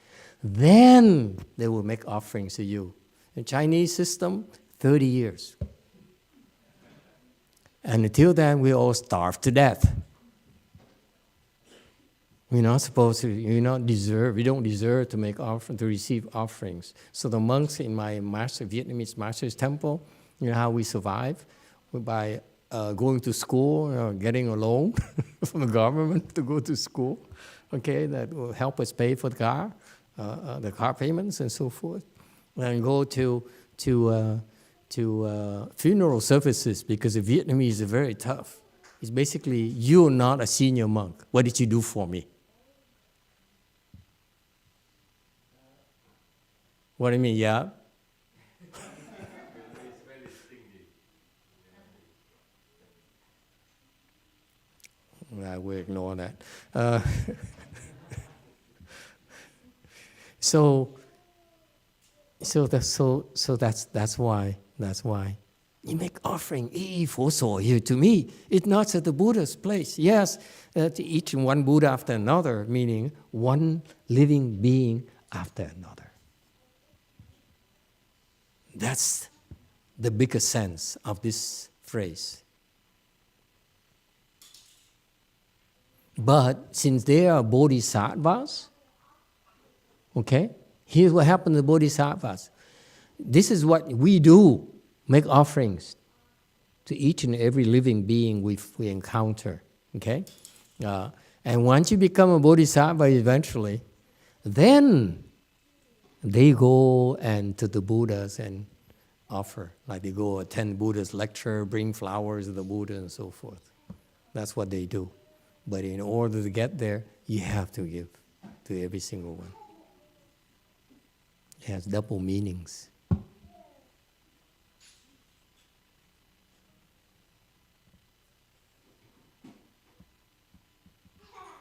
Then they will make offerings to you. The Chinese system, 30 years. And until then, we all starve to death. We're not supposed to, we don't deserve to make to receive offerings. So the monks in my Vietnamese master's temple, you know how we survive? By going to school, getting a loan from the government to go to school. Okay, that will help us pay for the car payments and so forth. And go to funeral services because the Vietnamese are very tough. It's basically, you're not a senior monk. What did you do for me? What do you mean, yeah? I will ignore that. So that's why You make offering, 依依佛所 here to me. It's not at the Buddha's place. Yes, to each one Buddha after another, meaning one living being after another. That's the bigger sense of this phrase. But since they are bodhisattvas, okay, here's what happened to bodhisattvas. This is what we do, make offerings to each and every living being we encounter, okay? And once you become a bodhisattva eventually, then they go and to the Buddhas and offer, like they go attend Buddha's lecture, bring flowers to the Buddha and so forth. That's what they do. But in order to get there, you have to give to every single one. It has double meanings.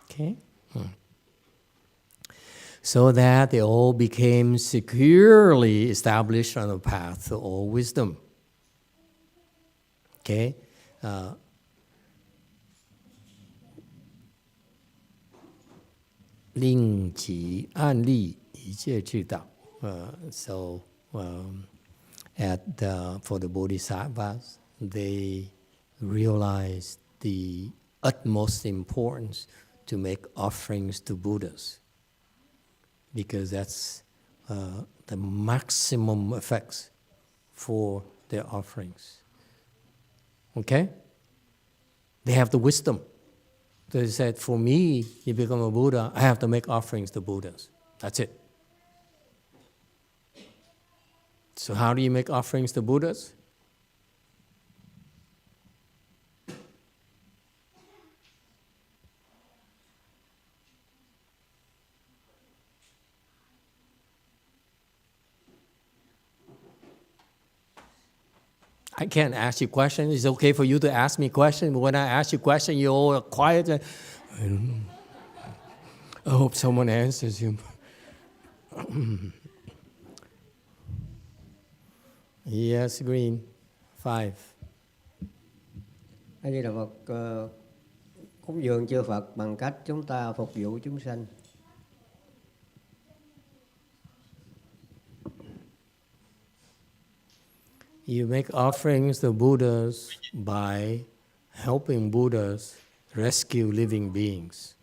Okay? So that they all became securely established on the path to all wisdom. Okay? 令其安立一切之道. So for the bodhisattvas, they realized the utmost importance to make offerings to Buddhas, because that's the maximum effects for their offerings. Okay? They have the wisdom. They said, for me, you become a Buddha, I have to make offerings to Buddhas. That's it. So how do you make offerings to Buddhas? I can't ask you questions. It's okay for you to ask me questions, but when I ask you questions, you're all quiet. I hope someone answers you. Yes, Green. 5. A Di Đà Phật, cúng dường chư Phật bằng cách chúng ta phục vụ chúng sanh. You make offerings to Buddhas by helping Buddhas rescue living beings.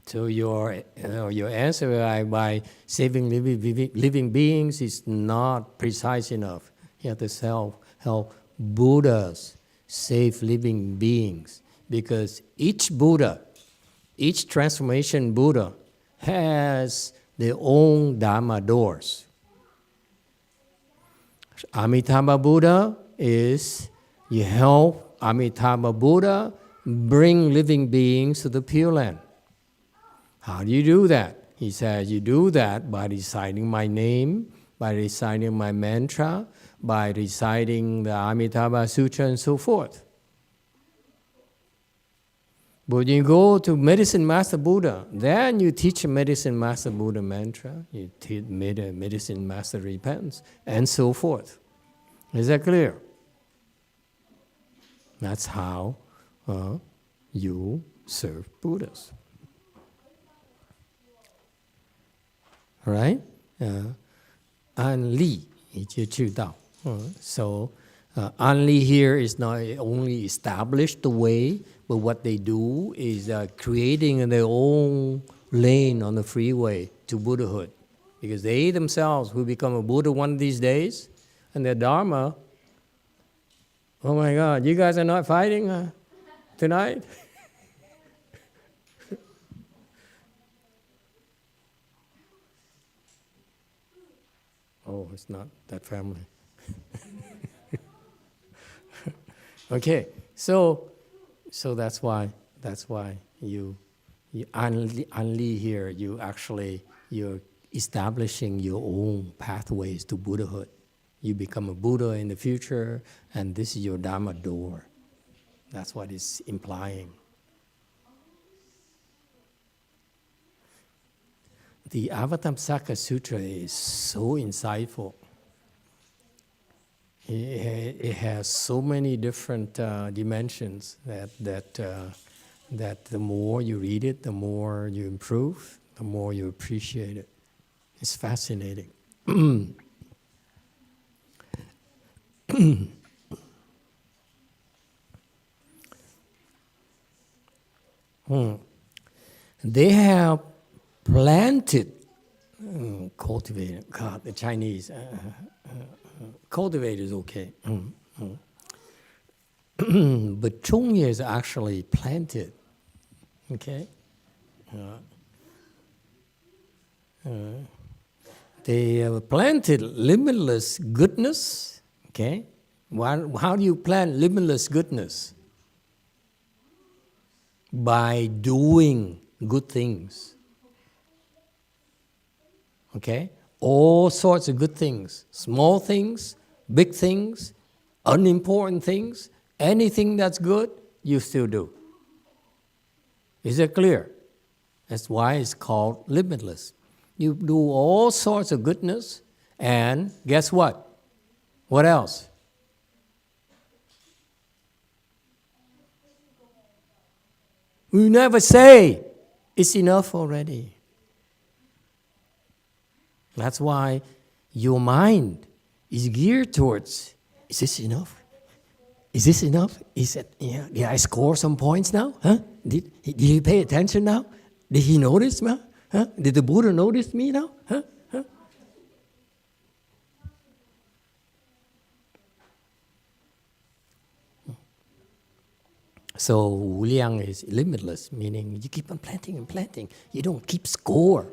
So your answer by saving living beings is not precise enough. You have to help Buddhas save living beings, because each Buddha, each transformation Buddha has their own Dharma doors. Amitabha Buddha is, you help Amitabha Buddha bring living beings to the Pure Land. How do you do that? He says, you do that by reciting my name, by reciting my mantra, by reciting the Avatamsaka Sutra and so forth. But you go to Medicine Master Buddha, then you teach Medicine Master Buddha mantra, you teach Medicine Master repentance, and so forth. Is that clear? That's how you serve Buddhas. All right? An Li, so An Li here is not only established the way, but what they do is creating their own lane on the freeway to Buddhahood. Because they themselves will become a Buddha one of these days, and their Dharma, oh my God, you guys are not fighting tonight? Oh, it's not that family. Okay, so that's why you only here you're establishing your own pathways to Buddhahood. You become a Buddha in the future, and this is your Dharma door. That's what it's implying. the Avatamsaka Sutra is so insightful. It has so many different dimensions that the more you read it, the more you improve, the more you appreciate it. It's fascinating. They have planted, cultivated. God, the Chinese, cultivate is okay. But Zhongye is actually planted. Okay? They have planted limitless goodness. Okay? How do you plant limitless goodness? By doing good things. Okay? All sorts of good things. Small things, big things, unimportant things. Anything that's good, you still do. Is it clear? That's why it's called limitless. You do all sorts of goodness, and guess what? What else? We never say it's enough already. That's why your mind is geared towards, is this enough? Is this enough? Is it, did I score some points now? Huh? Did he pay attention now? Did he notice me? Huh? Did the Buddha notice me now? Huh? Huh? So Wu Liang is limitless, meaning you keep on planting and planting. You don't keep score.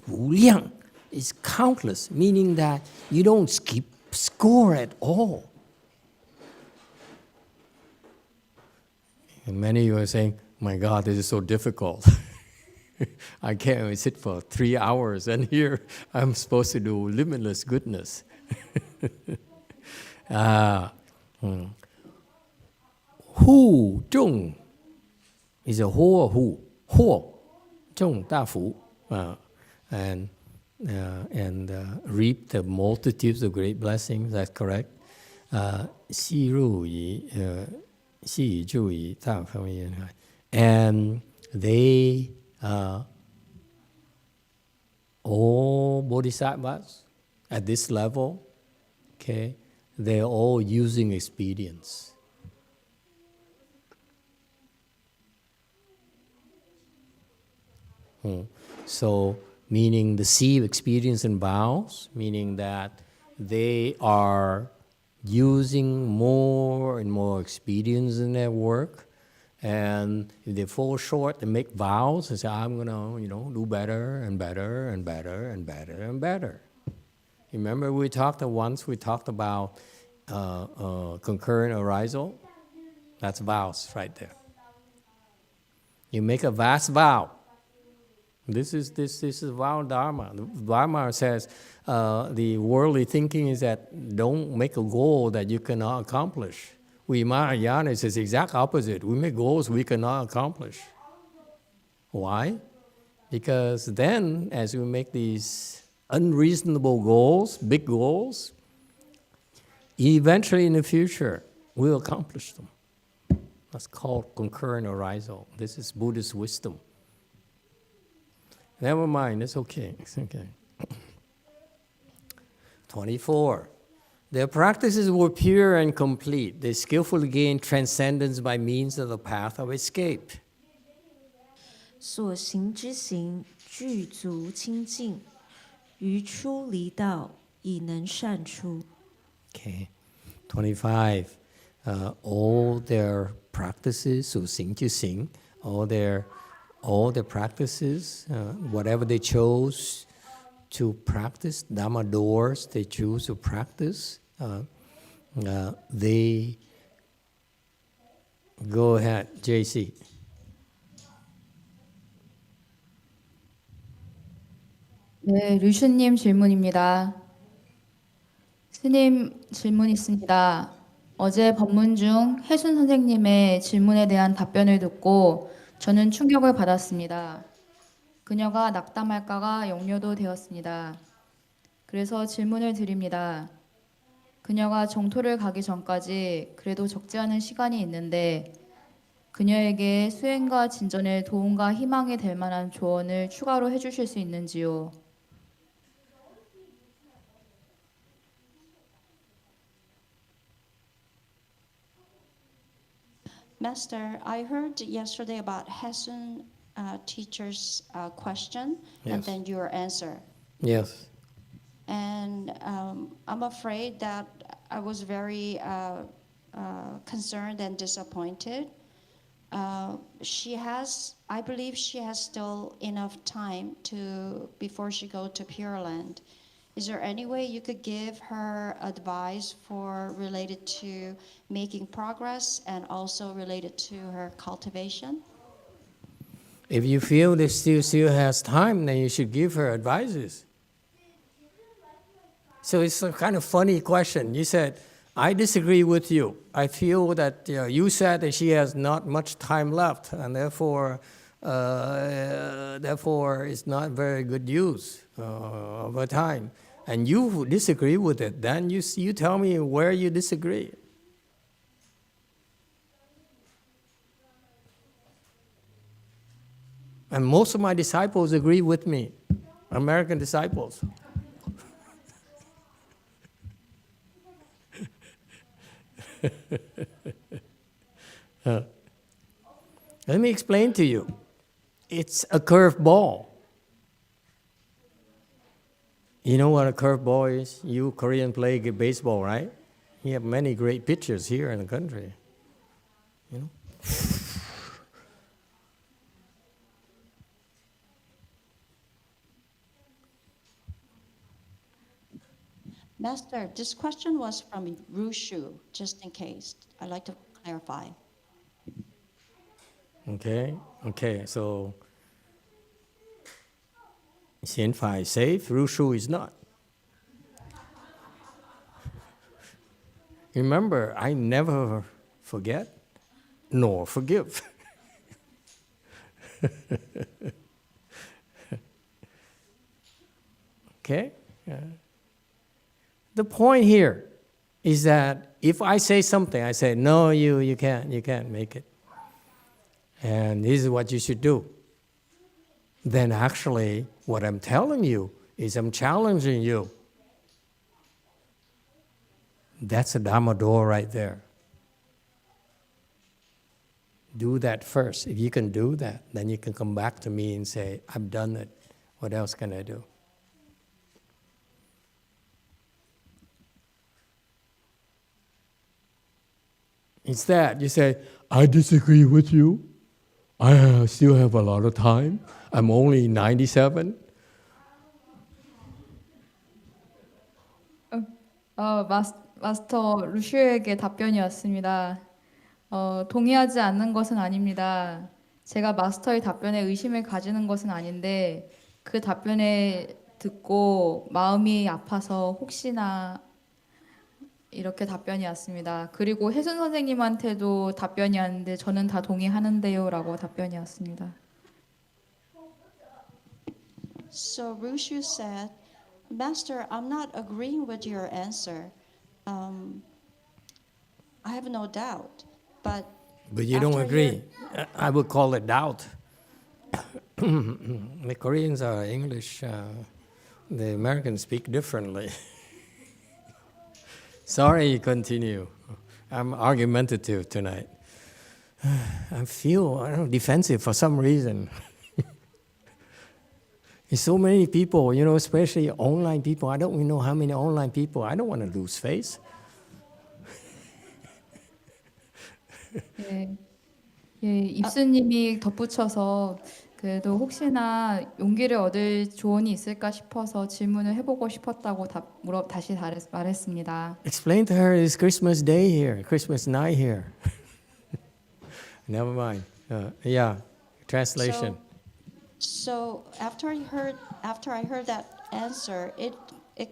Wu Liang is countless, meaning that you don't keep score at all. And many of you are saying, my God, this is so difficult. I can't even sit for 3 hours, and here I'm supposed to do limitless goodness. Hu Zhong is a Ho Hu. Ho Zhong Da Fu. And reap the multitudes of great blessings, that's correct. Xi Ru Yi, Xi Yi Zhu Yi, Ta Feng Yin. And they, all bodhisattvas at this level, okay, they're all using expedience. So, meaning the sea of experience and vows, meaning that they are using more and more expedience in their work, and if they fall short, they make vows and say, I'm going to, do better and better and better and better and better. Remember we talked about concurrent arisal? That's vows right there. You make a vast vow. This is vow Dharma. Dharma says the worldly thinking is that don't make a goal that you cannot accomplish. We Mahayana says the exact opposite. We make goals we cannot accomplish. Why? Because then, as we make these unreasonable goals, big goals, eventually in the future, we'll accomplish them. That's called concurrent arisal. This is Buddhist wisdom. Never mind, it's okay. It's okay. 24. Their practices were pure and complete. They skillfully gained transcendence by means of the path of escape. 所行之行具足清净，于出离道已能善出。 Okay. 25. All their practices, 所行之行, all their practices, whatever they chose to practice, Dhamma doors they choose to practice, they go ahead, JC. 네, 류슈님 질문입니다. 스님 질문 있습니다. 어제 법문 중 혜순 선생님의 질문에 대한 답변을 듣고 저는 충격을 받았습니다. 그녀가 낙담할까가 염려도 되었습니다. 그래서 질문을 드립니다. 그녀가 정토를 가기 전까지 그래도 적지 않은 시간이 있는데 그녀에게 수행과 진전에 도움과 희망이 될 만한 조언을 추가로 해주실 수 있는지요? Master, I heard yesterday about Hassan teacher's question and Yes. then your answer. Yes. And I'm afraid that I was very concerned and disappointed. I believe she has still enough time before she go to Pure Land. Is there any way you could give her advice related to making progress and also related to her cultivation? If you feel that she still has time, then you should give her advices. So it's a kind of funny question. You said, I disagree with you. I feel that you said that she has not much time left, and therefore it's not very good use of her time. And you disagree with it. Then you tell me where you disagree. And most of my disciples agree with me, American disciples. Let me explain to you. It's a curved ball. You know what a curved ball is? You Korean play baseball, right? You have many great pitchers here in the country. You know? Master, this question was from Rushu, just in case. I'd like to clarify. Okay, so Xian Fai is safe, Rushu is not. Remember, I never forget nor forgive. Okay? The point here is that if I say something, I say, no, you can't make it. And this is what you should do. Then actually, what I'm telling you is I'm challenging you. That's a Dharma door right there. Do that first. If you can do that, then you can come back to me and say, I've done it. What else can I do? Instead, you say, I disagree with you. I still have a lot of time. I'm only 97. 마스터 루슈에게 답변이 왔습니다. 동의하지 않는 것은 아닙니다. 제가 마스터의 답변에 의심을 가지는 것은 아닌데 그 답변에 듣고 마음이 아파서 혹시나 이렇게 답변이 왔습니다. 그리고 혜순 선생님한테도 답변이 왔는데 저는 다 동의하는데요 라고 답변이 왔습니다. So Rushu said, Master, I'm not agreeing with your answer. I have no doubt, but you don't agree. I would call it doubt. The Koreans are English. The Americans speak differently. Sorry, continue. I'm argumentative tonight. I feel defensive for some reason. There's so many people, especially online people. I don't even know how many online people. I don't want to lose face. 예, 입수님이 덧붙여서 그래도 혹시나 용기를 얻을 조언이 있을까 싶어서 질문을 해보고 싶었다고 다시 말했습니다. Explain to her it's Christmas day here, Christmas night here. Never mind. Translation. So after I heard that answer, it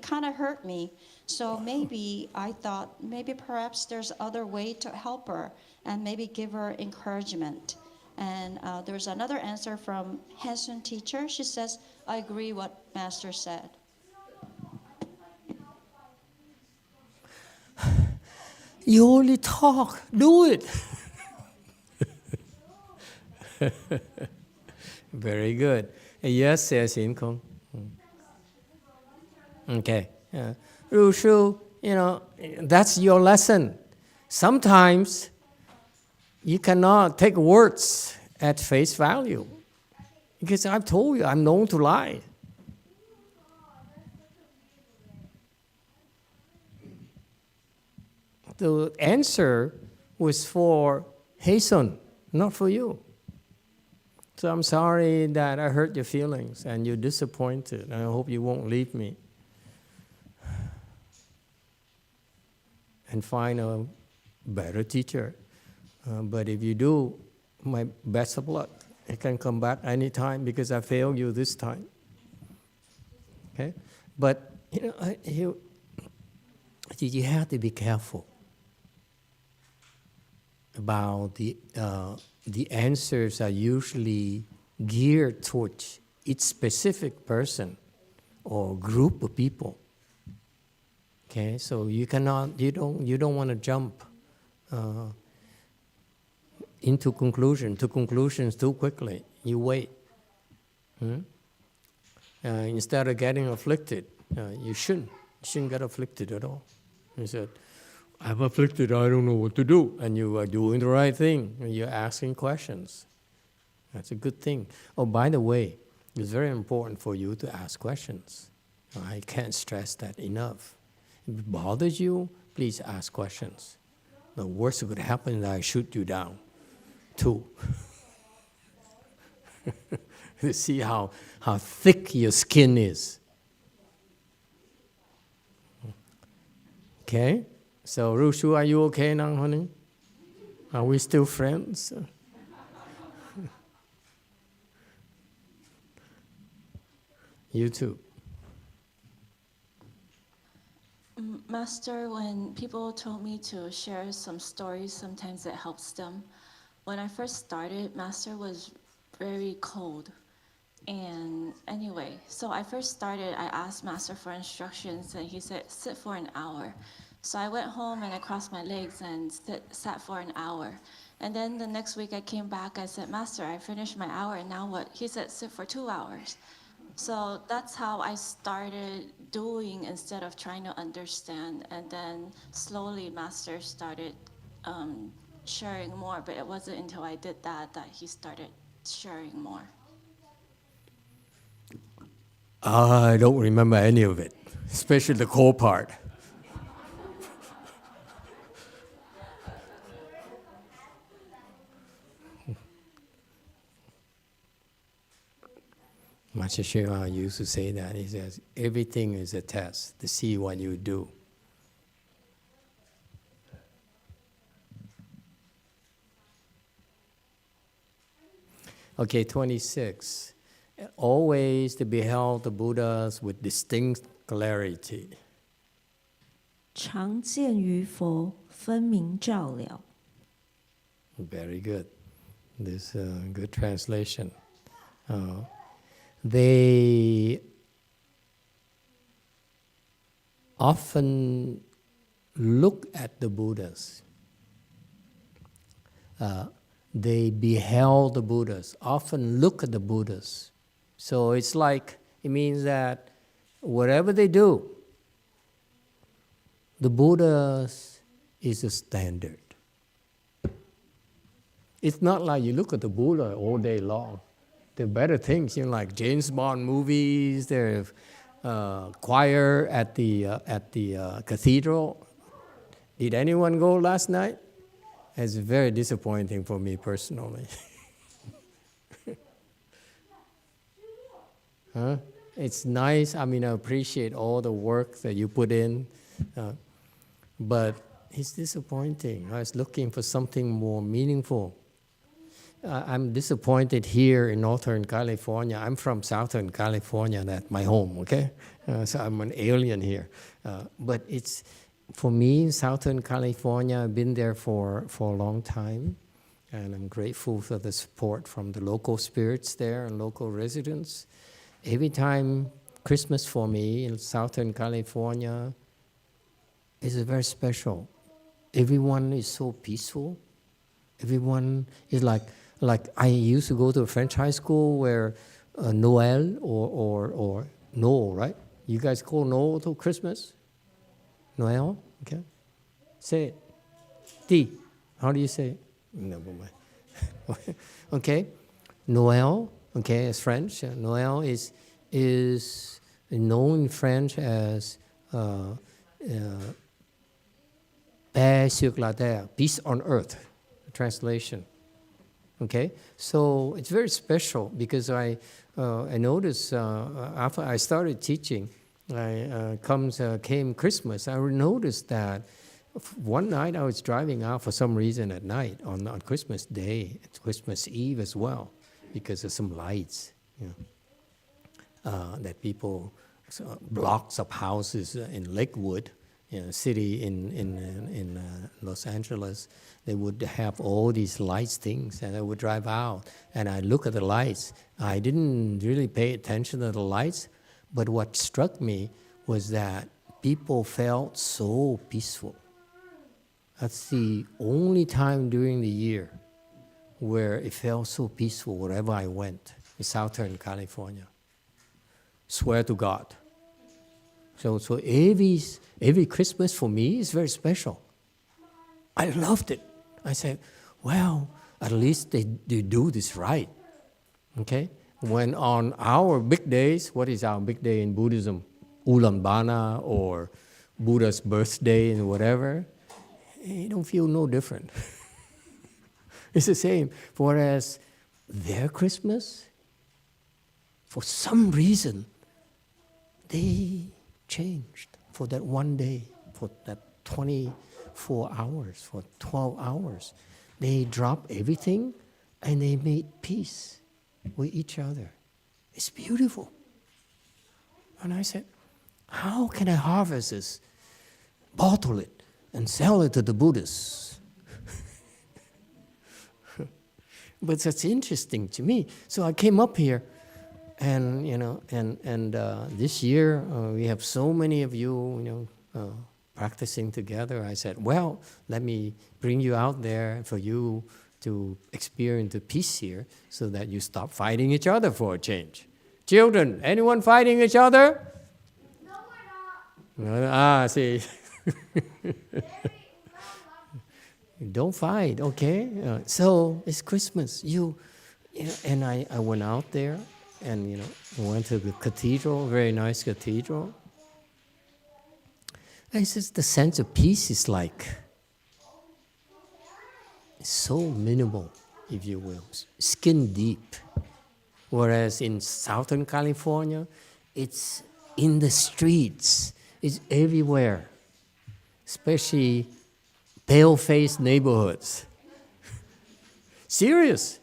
kind of hurt me. So maybe I thought perhaps there's other way to help her and maybe give her encouragement. And there's another answer from Hanson teacher. She says, I agree what Master said. You only talk, do it. Very good. Yes, says In Kong. Okay. Rushu, that's your lesson. Sometimes you cannot take words at face value. Because I've told you, I'm known to lie. The answer was for Hason, not for you. So I'm sorry that I hurt your feelings and you're disappointed. I hope you won't leave me. And find a better teacher. But if you do, my best of luck. I can come back anytime because I failed you this time. Okay? But you have to be careful about the answers are usually geared towards each specific person or group of people. Okay, so you don't want to jump into conclusions too quickly. You wait. Instead of getting afflicted, you shouldn't get afflicted at all. You said, I'm afflicted, I don't know what to do. And you are doing the right thing. And you're asking questions. That's a good thing. Oh, by the way, it's very important for you to ask questions. I can't stress that enough. If it bothers you, please ask questions. The worst that could happen is I shoot you down, too. You see how thick your skin is. Okay? So, Rushu, are you okay now, honey? Are we still friends? You too. Master, when people told me to share some stories, sometimes it helps them. When I first started, Master was very cold. And anyway, so I first started, I asked Master for instructions, and he said, sit for an hour. So I went home and I crossed my legs and sat for an hour. And then the next week I came back, I said, Master, I finished my hour, and now what? He said, sit for 2 hours. So that's how I started doing instead of trying to understand. And then slowly Master started sharing more, but it wasn't until I did that he started sharing more. I don't remember any of it, especially the core part. Master Shiva used to say that. He says, everything is a test to see what you do. Okay, 26. Always to beheld the Buddhas with distinct clarity. 常见于佛，分明照了。 Very good. This good translation. They often look at the Buddhas. They beheld the Buddhas, often look at the Buddhas. So it's like, it means that whatever they do, the Buddhas is a standard. It's not like you look at the Buddha all day long. There are better things, like James Bond movies, there's choir at the cathedral. Did anyone go last night? It's very disappointing for me personally. Huh? It's nice. I appreciate all the work that you put in, but it's disappointing. I was looking for something more meaningful. I'm disappointed here in Northern California. I'm from Southern California, that's my home, okay? So I'm an alien here. But it's, for me, Southern California, I've been there for a long time. And I'm grateful for the support from the local spirits there and local residents. Every time Christmas for me in Southern California is very special. Everyone is so peaceful. Everyone is like I used to go to a French high school where Noel or Noel, right? You guys call Noel to Christmas? Noel? Okay. Say it. T. How do you say it? Never mind. Okay. Noel, okay, is French. Noel is known in French as paix sur la terre, peace on earth, translation. Okay, so it's very special because I noticed after I started teaching, came Christmas, I noticed that one night I was driving out for some reason at night on Christmas Day, Christmas Eve as well, because of some lights, that people, blocks of houses in Lakewood, city in Los Angeles, they would have all these lights things, and I would drive out, and I look at the lights. I didn't really pay attention to the lights, but what struck me was that people felt so peaceful. That's the only time during the year where it felt so peaceful wherever I went in Southern California. Swear to God. So every Christmas for me is very special. I loved it. I said, well, at least they do this right. Okay? When on our big days, what is our big day in Buddhism? Ulambana or Buddha's birthday and whatever, you don't feel no different. It's the same. Whereas their Christmas, for some reason, they changed for that one day, for that 24 hours, for 12 hours. They dropped everything and they made peace with each other. It's beautiful. And I said, how can I harvest this, bottle it, and sell it to the Buddhists? But that's interesting to me. So I came up here, and this year we have so many of you, practicing together. I said, well, let me bring you out there for you to experience the peace here, so that you stop fighting each other for a change. Children, anyone fighting each other? No, we're not. See. Don't fight, okay? So it's Christmas. And I went out there, and went to the cathedral, very nice cathedral. And it's just the sense of peace is like so minimal, if you will, skin deep. Whereas in Southern California, it's in the streets, it's everywhere, especially pale-faced neighborhoods. Serious.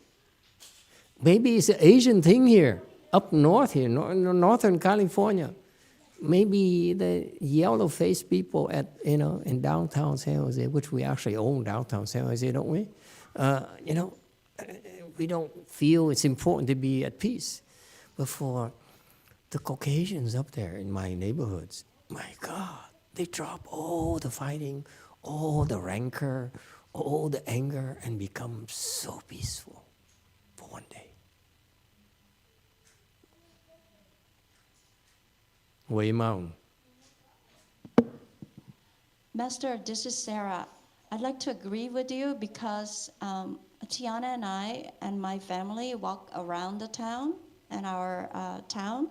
Maybe it's an Asian thing here, up north here, Northern California. Maybe the yellow-faced people in downtown San Jose, which we actually own downtown San Jose, don't we? We don't feel it's important to be at peace. But for the Caucasians up there in my neighborhoods, my God, they drop all the fighting, all the rancor, all the anger, and become so peaceful for one day. Wei Mao. Master, this is Sarah. I'd like to agree with you because Tiana and I and my family walk around the town and our town.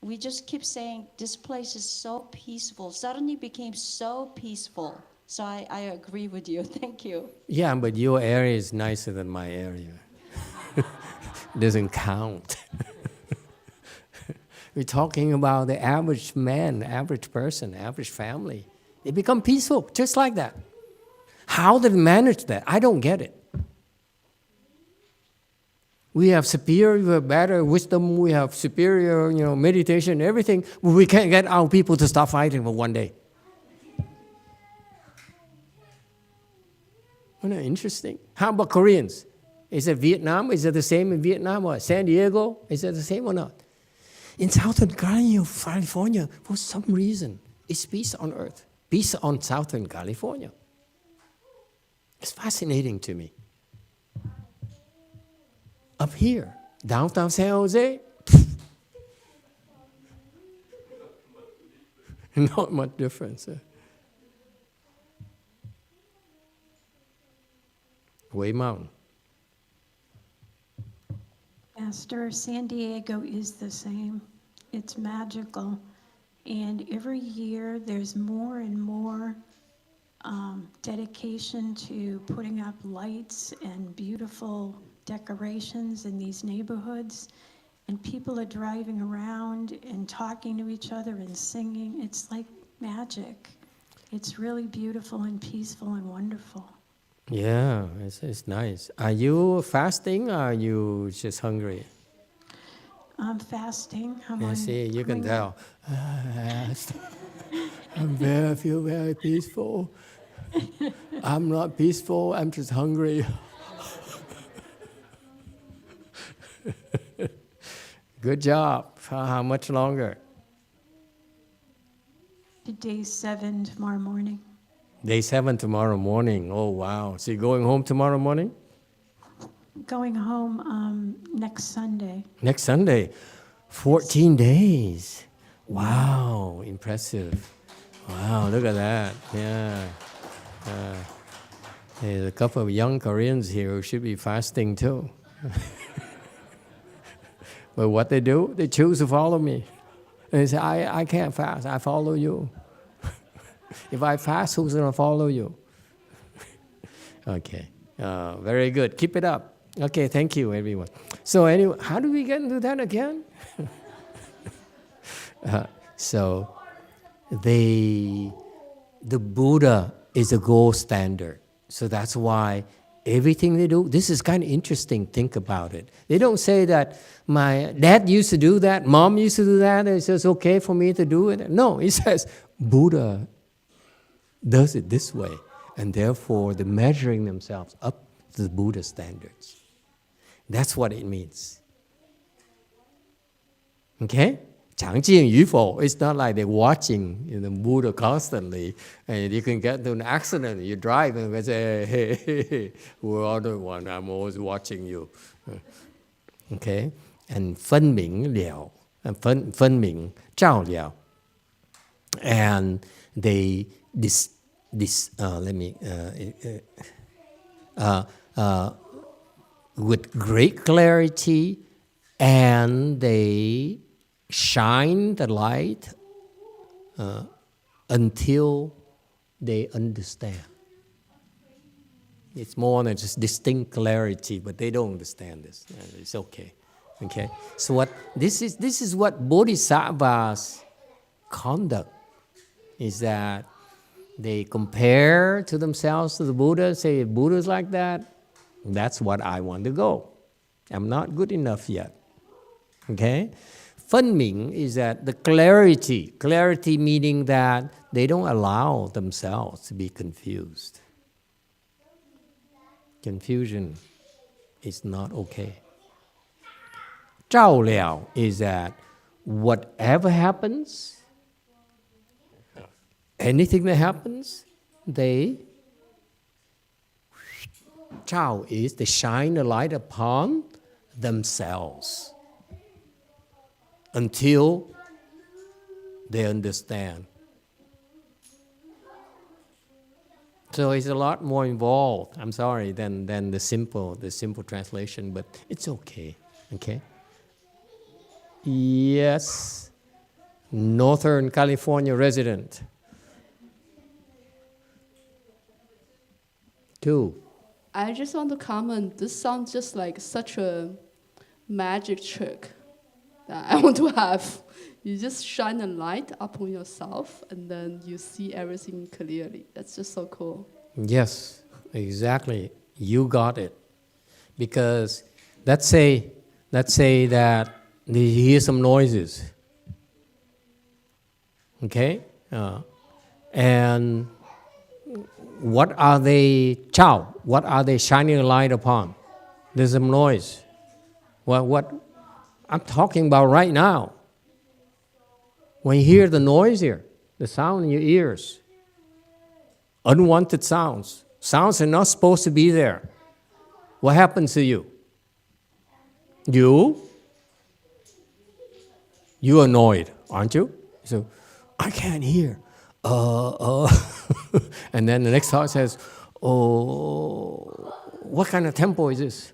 We just keep saying, this place is so peaceful. Suddenly became so peaceful. So I agree with you. Thank you. Yeah, but your area is nicer than my area. Doesn't count. We're talking about the average man, average person, average family. They become peaceful, just like that. How did they manage that? I don't get it. We have superior, we have better wisdom, we have superior, meditation, everything, but we can't get our people to stop fighting for one day. Isn't that interesting? How about Koreans? Is it Vietnam? Is it the same in Vietnam or San Diego? Is it the same or not? In Southern California, for some reason, it's peace on earth, peace on Southern California. It's fascinating to me. Up here, downtown San Jose, not much difference. Way Mountain. Master, San Diego is the same. It's magical. And every year there's more and more dedication to putting up lights and beautiful decorations in these neighborhoods. And people are driving around and talking to each other and singing. It's like magic. It's really beautiful and peaceful and wonderful. Yeah, it's nice. Are you fasting or are you just hungry? I'm fasting. Yeah, see, you can tell. I feel very peaceful. I'm not peaceful, I'm just hungry. Good job. How much longer? Day 7 tomorrow morning. Day 7 tomorrow morning. Oh, wow. So you're going home tomorrow morning? Going home next Sunday. Next Sunday. 14 days. Wow, impressive. Wow, look at that. Yeah. There's a couple of young Koreans here who should be fasting too. But what they do, they choose to follow me. And they say, I can't fast, I follow you. If I fast, who's going to follow you? Okay, very good. Keep it up. Okay, thank you, everyone. So anyway, how do we get into that again? So the Buddha is a gold standard. So that's why everything they do, this is kind of interesting, think about it. They don't say that my dad used to do that, mom used to do that, it's just okay for me to do it. No, it says Buddha does it this way, and therefore they're measuring themselves up to the Buddha standards. That's what it means. Okay? 常见与否, it's not like they're watching the Buddha constantly, and you can get into an accident, you drive and they say, hey, we're the one, I'm always watching you. Okay? And 分明了, and 分明照了. And they with great clarity, and they shine the light until they understand. It's more than just distinct clarity, but they don't understand this. It's okay. Okay. So what this is what Bodhisattva's conduct is, that they compare to themselves to the Buddha, say, if Buddha's like that, that's what I want to go. I'm not good enough yet. Okay? 分明 is that the clarity meaning that they don't allow themselves to be confused. Confusion is not okay. 照了 is that whatever happens, anything that happens, they 照 is they shine a light upon themselves until they understand. So it's a lot more involved, I'm sorry, than the simple translation, but it's okay. Okay? Yes. Northern California resident. 2. I just want to comment, this sounds just like such a magic trick that I want to have. You just shine a light upon yourself and then you see everything clearly. That's just so cool. Yes, exactly. You got it. Because let's say that you hear some noises. Okay? And what are they, what are they shining a light upon? There's some noise. What I'm talking about right now. When you hear the noise here, the sound in your ears, unwanted sounds, sounds are not supposed to be there. What happens to you? You're annoyed, aren't you? So, I can't hear. And then the next thought says, oh, what kind of temple is this?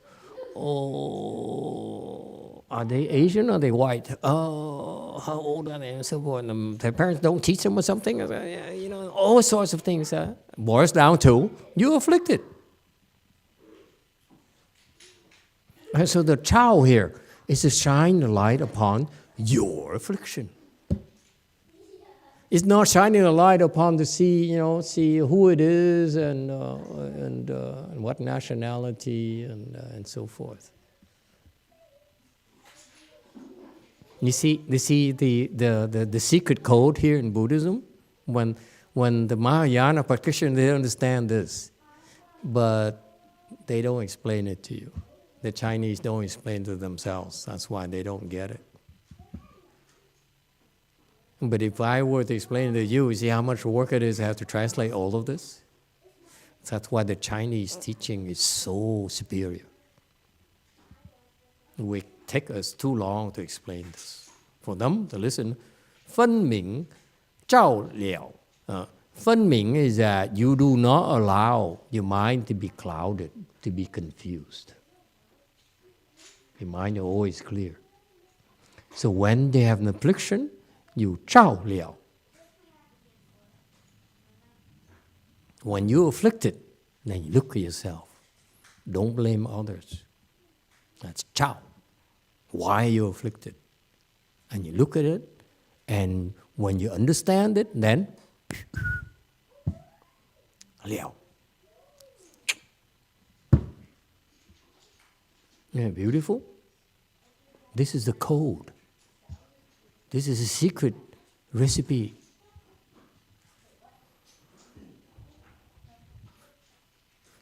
Oh, are they Asian or are they white? Oh, how old are they? And so forth. And their parents don't teach them or something. You know, all sorts of things. Boils down to, you're afflicted. And so the Chao here is to shine the light upon your affliction. It's not shining a light upon to see who it is and what nationality and so forth. You see the secret code here in Buddhism? When the Mahayana practitioners, they understand this, but they don't explain it to you. The Chinese don't explain to themselves. That's why they don't get it. But if I were to explain it to you, see how much work it is to have to translate all of this? That's why the Chinese teaching is so superior. It would take us too long to explain this. For them to listen, 分明照了. 分明 is that you do not allow your mind to be clouded, to be confused. Your mind is always clear. So when they have an affliction, you 照了. When you're afflicted, then you look at yourself. Don't blame others. That's 照. Why are you afflicted? And you look at it, and when you understand it, then 了. Isn't it beautiful? This is the code. This is a secret recipe.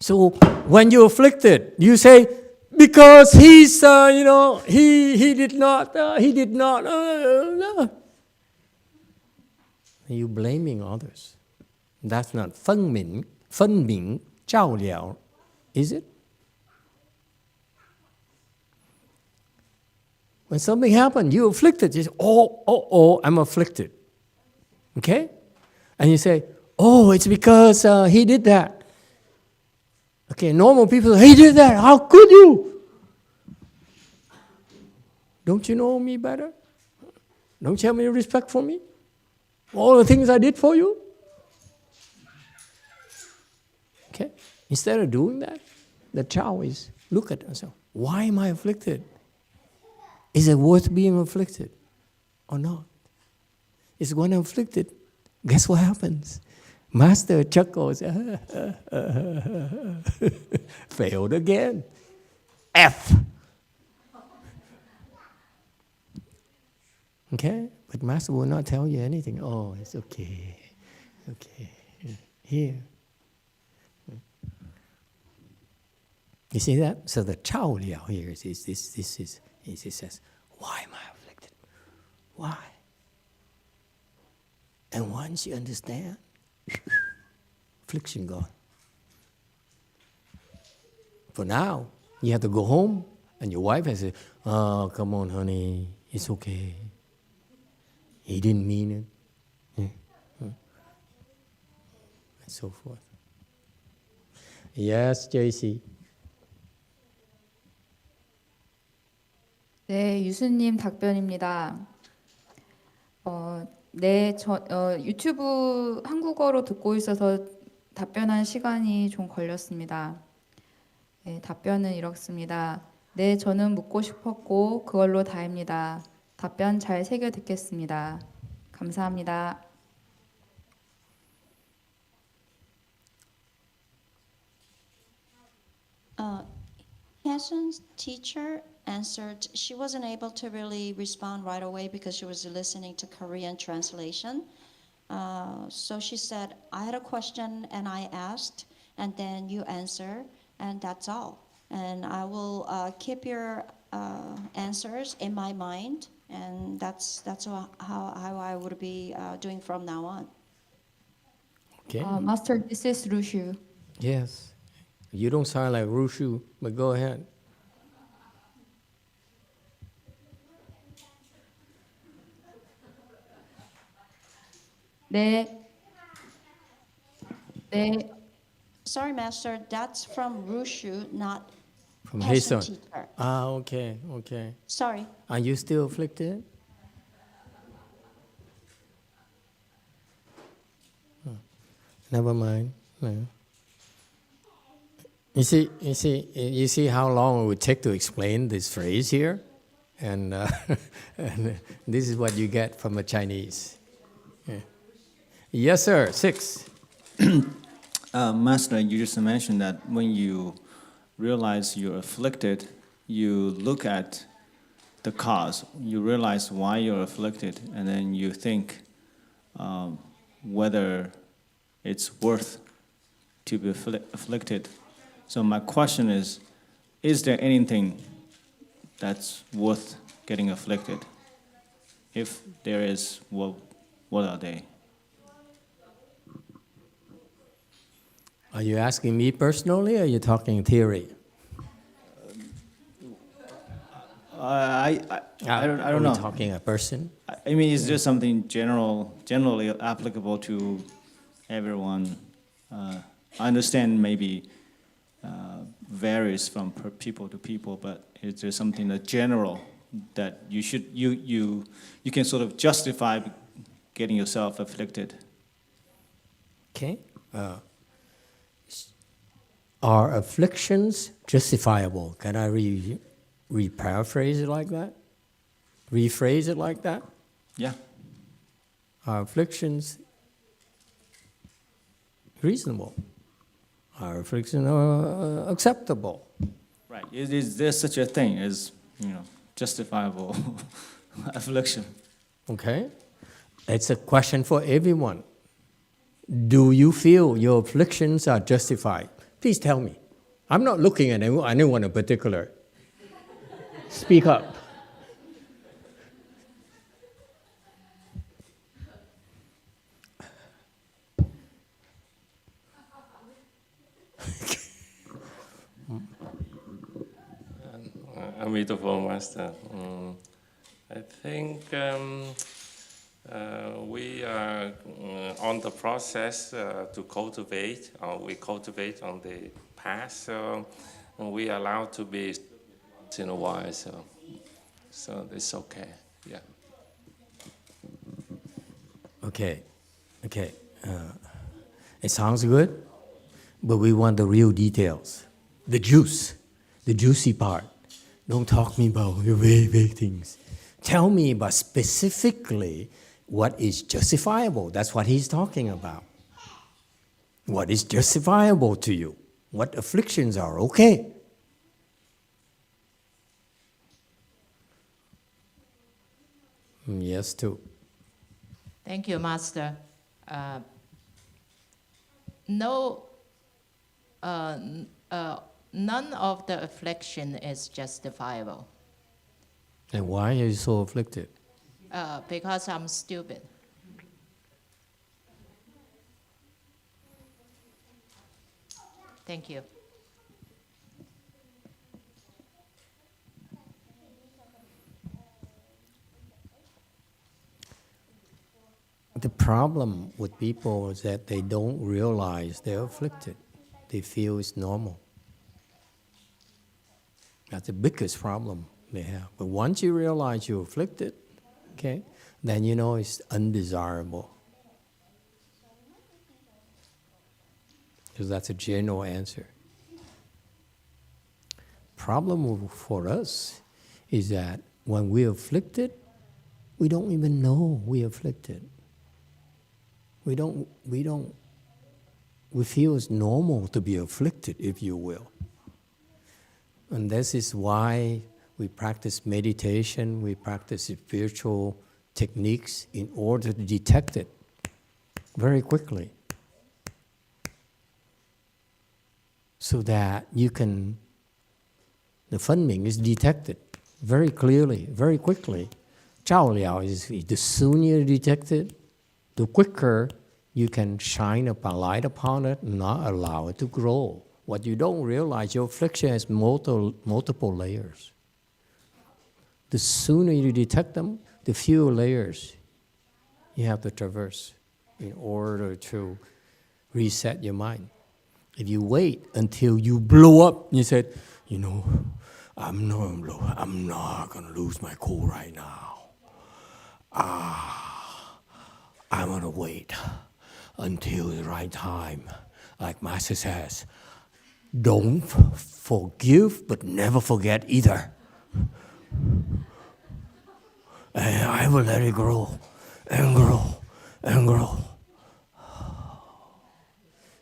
So when you're afflicted, you say, because he's, he did not. You're blaming others. That's not 分明照了, is it? When something happened, you're afflicted. You say, oh, I'm afflicted. Okay? And you say, oh, it's because he did that. Okay, normal people say, he did that. How could you? Don't you know me better? Don't you have any respect for me? All the things I did for you? Okay? Instead of doing that, the Chao is look at yourself. Why am I afflicted? Is it worth being afflicted or not? It's when I'm afflicted, guess what happens? Master chuckles. Failed again. F. Okay? But Master will not tell you anything. Oh, it's okay. Okay. Here. You see that? So the Chao Liao here is this. He says, why am I afflicted? Why? And once you understand, affliction gone. For now, you have to go home, and your wife has to say, oh, come on, honey, it's okay. He didn't mean it. And so forth. Yes, JC. 네, 유수님 답변입니다. 유튜브 한국어로 듣고 있어서 답변한 시간이 좀 걸렸습니다. 네, 답변은 이렇습니다. 네, 저는 묻고 싶었고 그걸로 다입니다. 답변 잘 새겨 듣겠습니다. 감사합니다. Hasun's teacher answered. She wasn't able to really respond right away because she was listening to Korean translation. So she said, I had a question and I asked, and then you answer, and that's all. And I will keep your answers in my mind, and that's how I would be doing from now on. Okay. Master, this is Rushu. Yes. You don't sound like Rushu, but go ahead. 네. 네. Sorry, Master, that's from Rushu, not From Pastor his son. teacher. Ah, okay, okay. Sorry. Are you still afflicted? Never mind. No. You see how long it would take to explain this phrase here? And, and this is what you get from a Chinese. Yeah. Yes, sir. 6. Master, you just mentioned that when you realize you're afflicted, you look at the cause. You realize why you're afflicted, and then you think whether it's worth to be afflicted. So my question is there anything that's worth getting afflicted? If there is, what are they? Are you asking me personally, or are you talking theory? I don't know. Are we talking a person? I mean, it's just something generally applicable to everyone. I understand maybe varies from people to people, but it's just something that general that you can sort of justify getting yourself afflicted. Okay. Are afflictions justifiable? Can I re-paraphrase it like that? Rephrase it like that? Yeah. Are afflictions reasonable? Are afflictions acceptable? Right. Is there such a thing as, justifiable affliction? Okay. It's a question for everyone. Do you feel your afflictions are justified? Please tell me. I'm not looking at anyone in particular. Speak up. Emitofuo, Master. I think we are on the process to cultivate. We cultivate on the path, so we are allowed to be in a while. So it's okay. Yeah. Okay. It sounds good, but we want the real details, the juice, the juicy part. Don't talk me about the vague things. Tell me about specifically what is justifiable. That's what he's talking about. What is justifiable to you? What afflictions are okay? Yes, too. Thank you, Master. None of the affliction is justifiable. And why are you so afflicted? Because I'm stupid. Thank you. The problem with people is that they don't realize they're afflicted. They feel it's normal. That's the biggest problem they have. But once you realize you're afflicted, okay, then you know it's undesirable. Because that's a general answer. Problem for us is that when we're afflicted, we don't even know we're afflicted. We feel it's normal to be afflicted, if you will. And this is why we practice meditation, we practice spiritual techniques in order to detect it very quickly. So that you can the Funming is detected very clearly, very quickly. Zhao Liao is the sooner you detect it, the quicker you can shine a light upon it and not allow it to grow. What you don't realize, your affliction has multiple layers. The sooner you detect them, the fewer layers you have to traverse in order to reset your mind. If you wait until you blow up, you said, you know, I'm not going to lose my cool right now. I'm going to wait until the right time. Like Master says, don't forgive, but never forget either. And I will let it grow and grow and grow.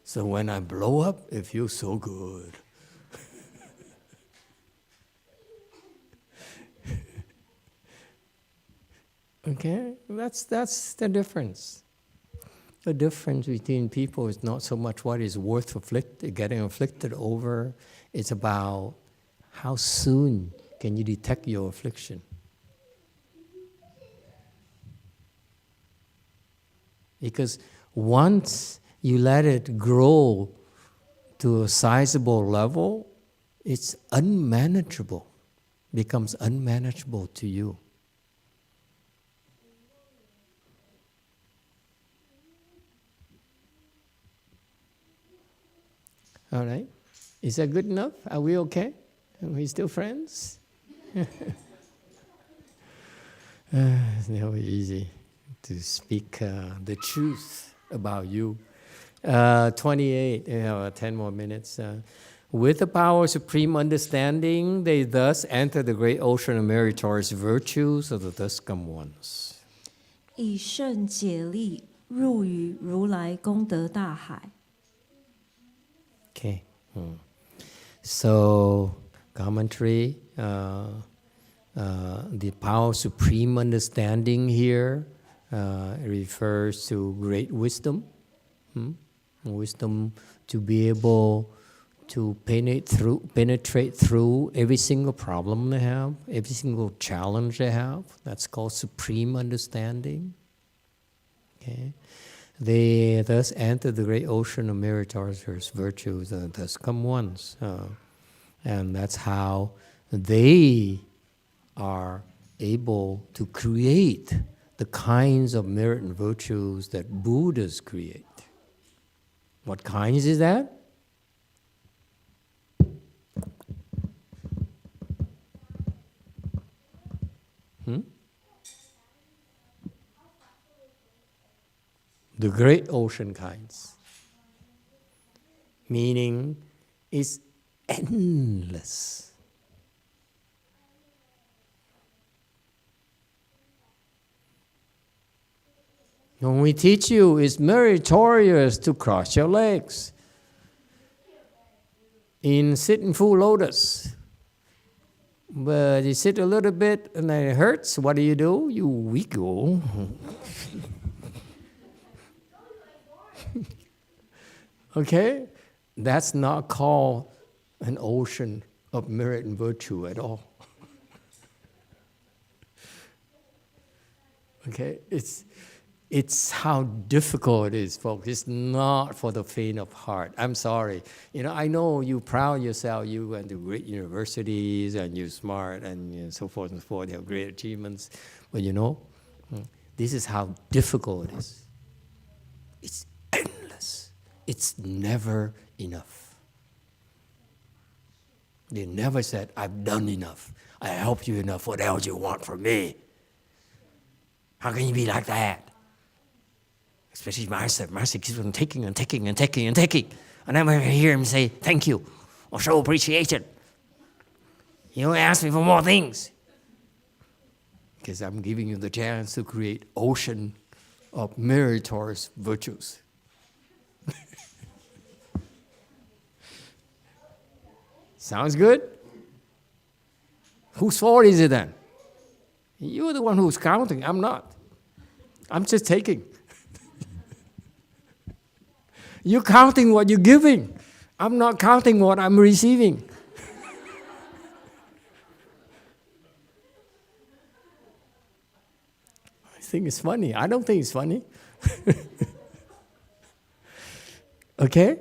So when I blow up, it feels so good. Okay, that's the difference. The difference between people is not so much what is worth getting afflicted over. It's about how soon can you detect your affliction. Because once you let it grow to a sizable level, it's unmanageable, becomes unmanageable to you. All right. Is that good enough? Are we okay? Are we still friends? It's never easy to speak the truth about you. 28, 10 more minutes. With the power of supreme understanding, they thus enter the great ocean of meritorious virtues of the thus come ones. 以圣解力入于如来功德大海。 Okay. So, commentary, the power of supreme understanding here refers to great wisdom. Wisdom to be able to penetrate through every single problem they have, every single challenge they have. That's called supreme understanding. Okay. They thus enter the great ocean of meritorious virtues and thus come ones. And that's how they are able to create the kinds of merit and virtues that Buddhas create. What kinds is that? The great ocean kinds. Meaning it's endless. When we teach you, it's meritorious to cross your legs in sitting full lotus. But you sit a little bit and it hurts. What do? You wiggle. Okay? That's not called an ocean of merit and virtue at all. Okay? It's how difficult it is, folks. It's not for the faint of heart. I'm sorry. I know you proud yourself. You went to great universities and you're smart and so forth and so forth. You have great achievements. But this is how difficult it is. It's endless. It's never enough. They never said, I've done enough. I helped you enough. What else do you want from me? How can you be like that? Especially Master keeps on taking and taking and taking and taking. I never hear him say, thank you, or show appreciation. You ask me for more things. Because I'm giving you the chance to create ocean of meritorious virtues. Sounds good? Whose fault is it then? You're the one who's counting. I'm not. I'm just taking. You're counting what you're giving. I'm not counting what I'm receiving. think it's funny. I don't think it's funny. Okay?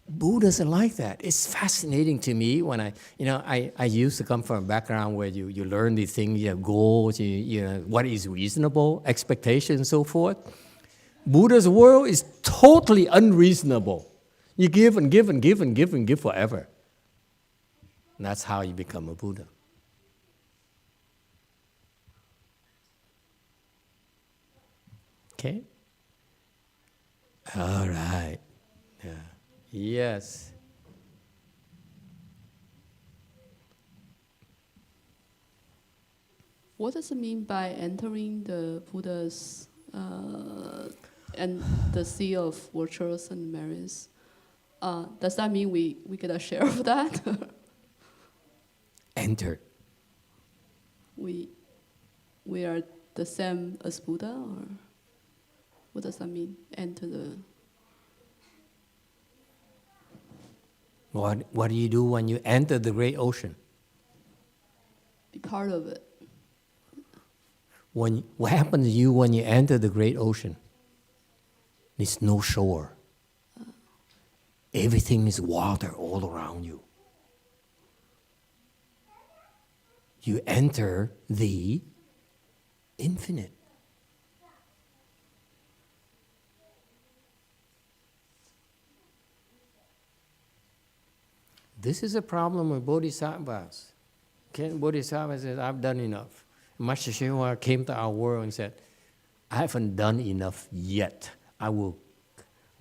Buddhas are like that. It's fascinating to me when I used to come from a background where you learn these things, you have goals, what is reasonable, expectations, and so forth. Buddha's world is totally unreasonable. You give and give and give and give and give forever. And that's how you become a Buddha. Okay? All right. Yeah. Yes. What does it mean by entering the Buddha's and the sea of virtues and merits? Does that mean we get a share of that? Enter. We are the same as Buddha, or what does that mean? Enter the. What do you do when you enter the great ocean? Be part of it. What happens to you when you enter the great ocean? There's no shore. Everything is water all around you. You enter the infinite. This is a problem with bodhisattvas. Okay? Bodhisattva says, I've done enough. Master YongHua came to our world and said, I haven't done enough yet. I will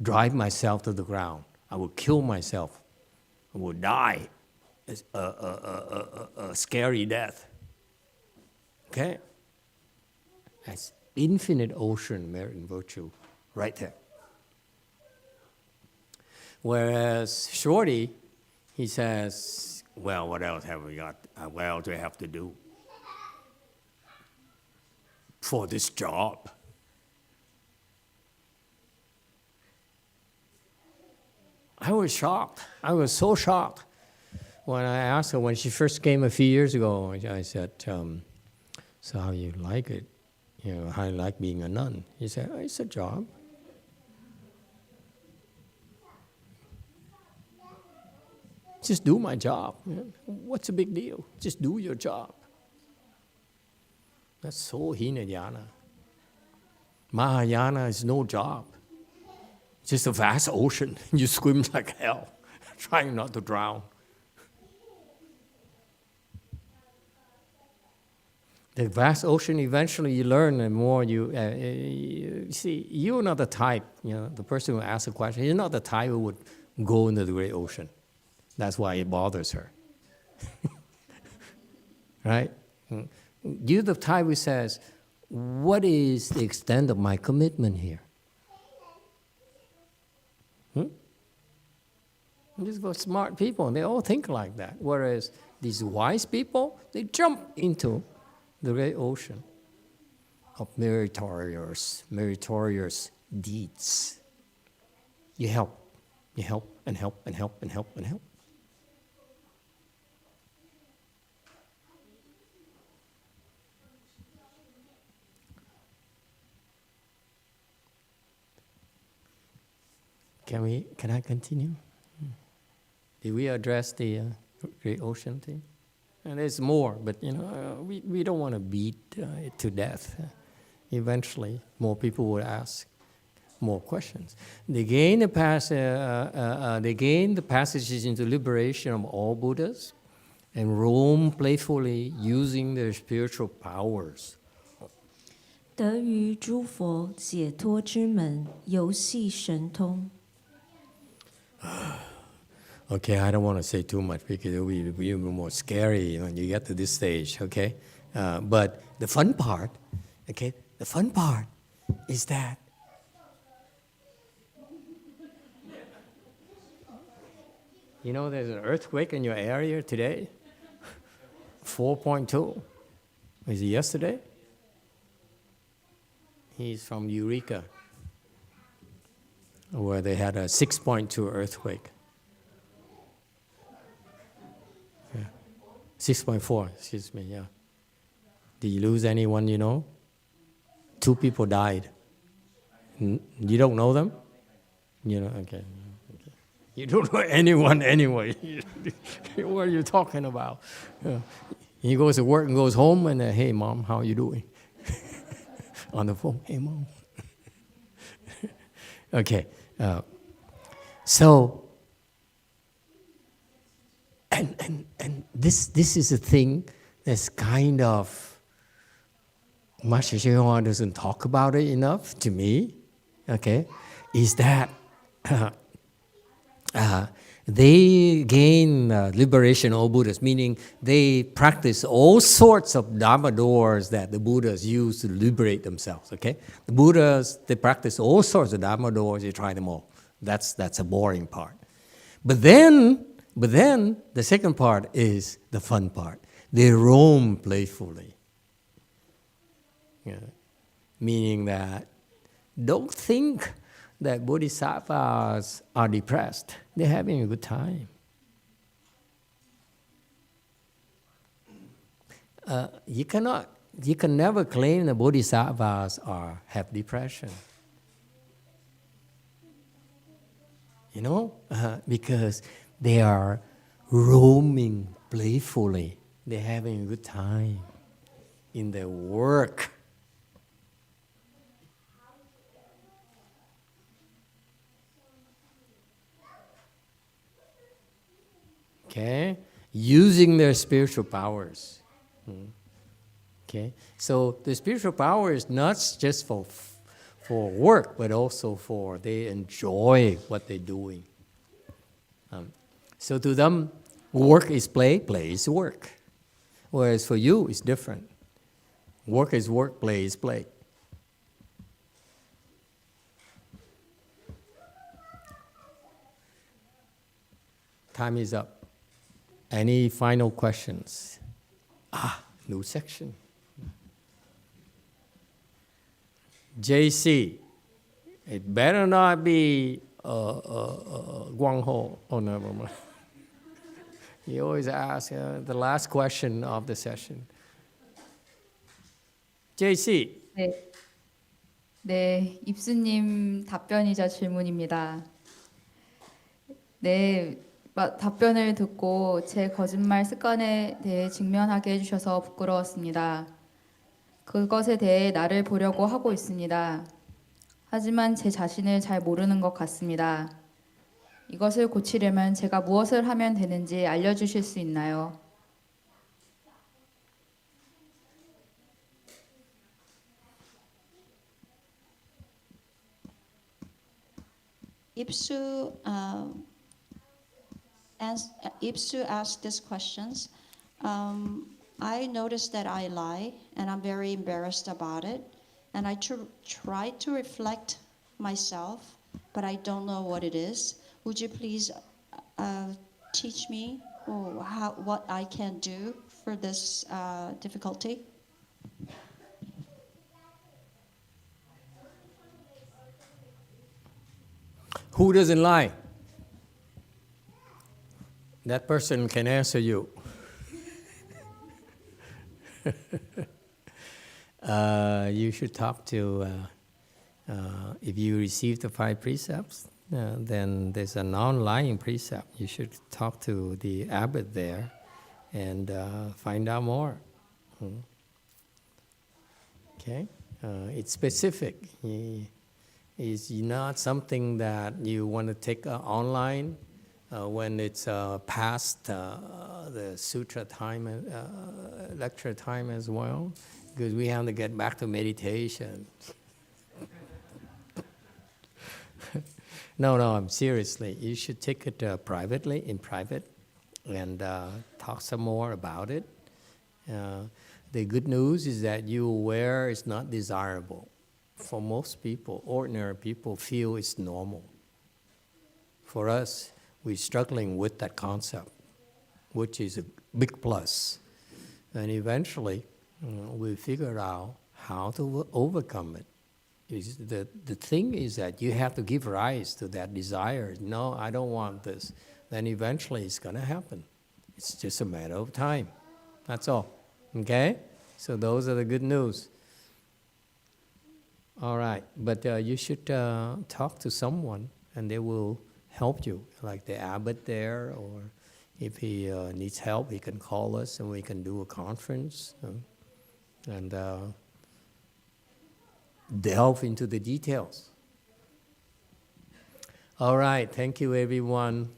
drive myself to the ground. I will kill myself. I will die a scary death. Okay? That's infinite ocean, merit and virtue, right there. Whereas Shorty, he says, well, what else have we got? What else do we have to do for this job? I was shocked. I was so shocked when I asked her, when she first came a few years ago, I said, so how you like it? How you like being a nun? He said, oh, it's a job. Just do my job. What's the big deal? Just do your job. That's so Hinayana. Mahayana is no job. Just a vast ocean. You swim like hell, trying not to drown. The vast ocean, eventually you learn, and more you see, you're not the type, the person who asks the question, you're not the type who would go into the great ocean. That's why it bothers her. Right? You're the type who says, what is the extent of my commitment here? These are smart people, and they all think like that. Whereas these wise people, they jump into the great ocean of meritorious deeds. You help, and help, and help, and help, and help. Can I continue? Did we address the great ocean thing? And there's more, but we don't want to beat it to death. Eventually, more people will ask more questions. They gain the passages into liberation of all Buddhas, and roam playfully using their spiritual powers. 得于诸佛解脱之门，游戏神通。 Okay, I don't want to say too much because it will be even more scary when you get to this stage, okay? But the fun part, is that there's an earthquake in your area today, 4.2. Was it yesterday? He's from Eureka, where they had a 6.2 earthquake. 6.4, excuse me, yeah. Did you lose anyone you know? two people died. You don't know them? You know, okay. You don't know anyone anyway. What are you talking about? He goes to work and goes home and, hey, Mom, how are you doing? On the phone, hey, Mom. Okay. So, and this is a thing that's kind of, Master YongHua doesn't talk about it enough to me, okay, is that they gain liberation, all Buddhas, meaning they practice all sorts of Dharma doors that the Buddhas use to liberate themselves, okay? The Buddhas, they practice all sorts of Dharma doors, they try them all. That's a boring part. But then, the second part is the fun part. They roam playfully. Yeah. Meaning that don't think that bodhisattvas are depressed. They're having a good time. You can never claim that bodhisattvas have depression. You know, because they are roaming playfully. They're having a good time in their work. Okay, using their spiritual powers. Okay, so the spiritual power is not just for work, but also for they enjoy what they're doing. So to them, work is play, play is work. Whereas for you, it's different. Work is work, play is play. Time is up. Any final questions? New section. JC, it better not be YongHua. Oh, never mind. He always asks the last question of the session. JC. 네, 입수님 답변이자 질문입니다. 네, 답변을 듣고 제 거짓말 습관에 대해 직면하게 해주셔서 부끄러웠습니다. 그것에 대해 나를 보려고 하고 있습니다. 하지만 제 자신을 잘 모르는 것 같습니다. 이것을 고치려면 제가 무엇을 하면 되는지 알려주실 수 있나요? Ipsu asked these questions. I noticed that I lie, and I'm very embarrassed about it. And I try to reflect myself, but I don't know what it is. Would you please teach me what I can do for this difficulty? Who doesn't lie? That person can answer you. You should talk to, if you receive the 5 precepts, then there's a non-lying precept. You should talk to the abbot there and find out more. Okay? It's specific. It's not something that you want to take online when it's past the sutra time, lecture time as well, because we have to get back to meditation. No, seriously. You should take it privately, in private, and talk some more about it. The good news is that you're aware it's not desirable. For most people, ordinary people feel it's normal. For us, we're struggling with that concept, which is a big plus. And eventually, we figure out how to overcome it. The thing is that you have to give rise to that desire. No, I don't want this. Then eventually it's going to happen. It's just a matter of time. That's all. Okay? So those are the good news. All right, but you should talk to someone, and they will help you, like the abbot there, or if he needs help, he can call us, and we can do a conference and delve into the details. All right, thank you, everyone.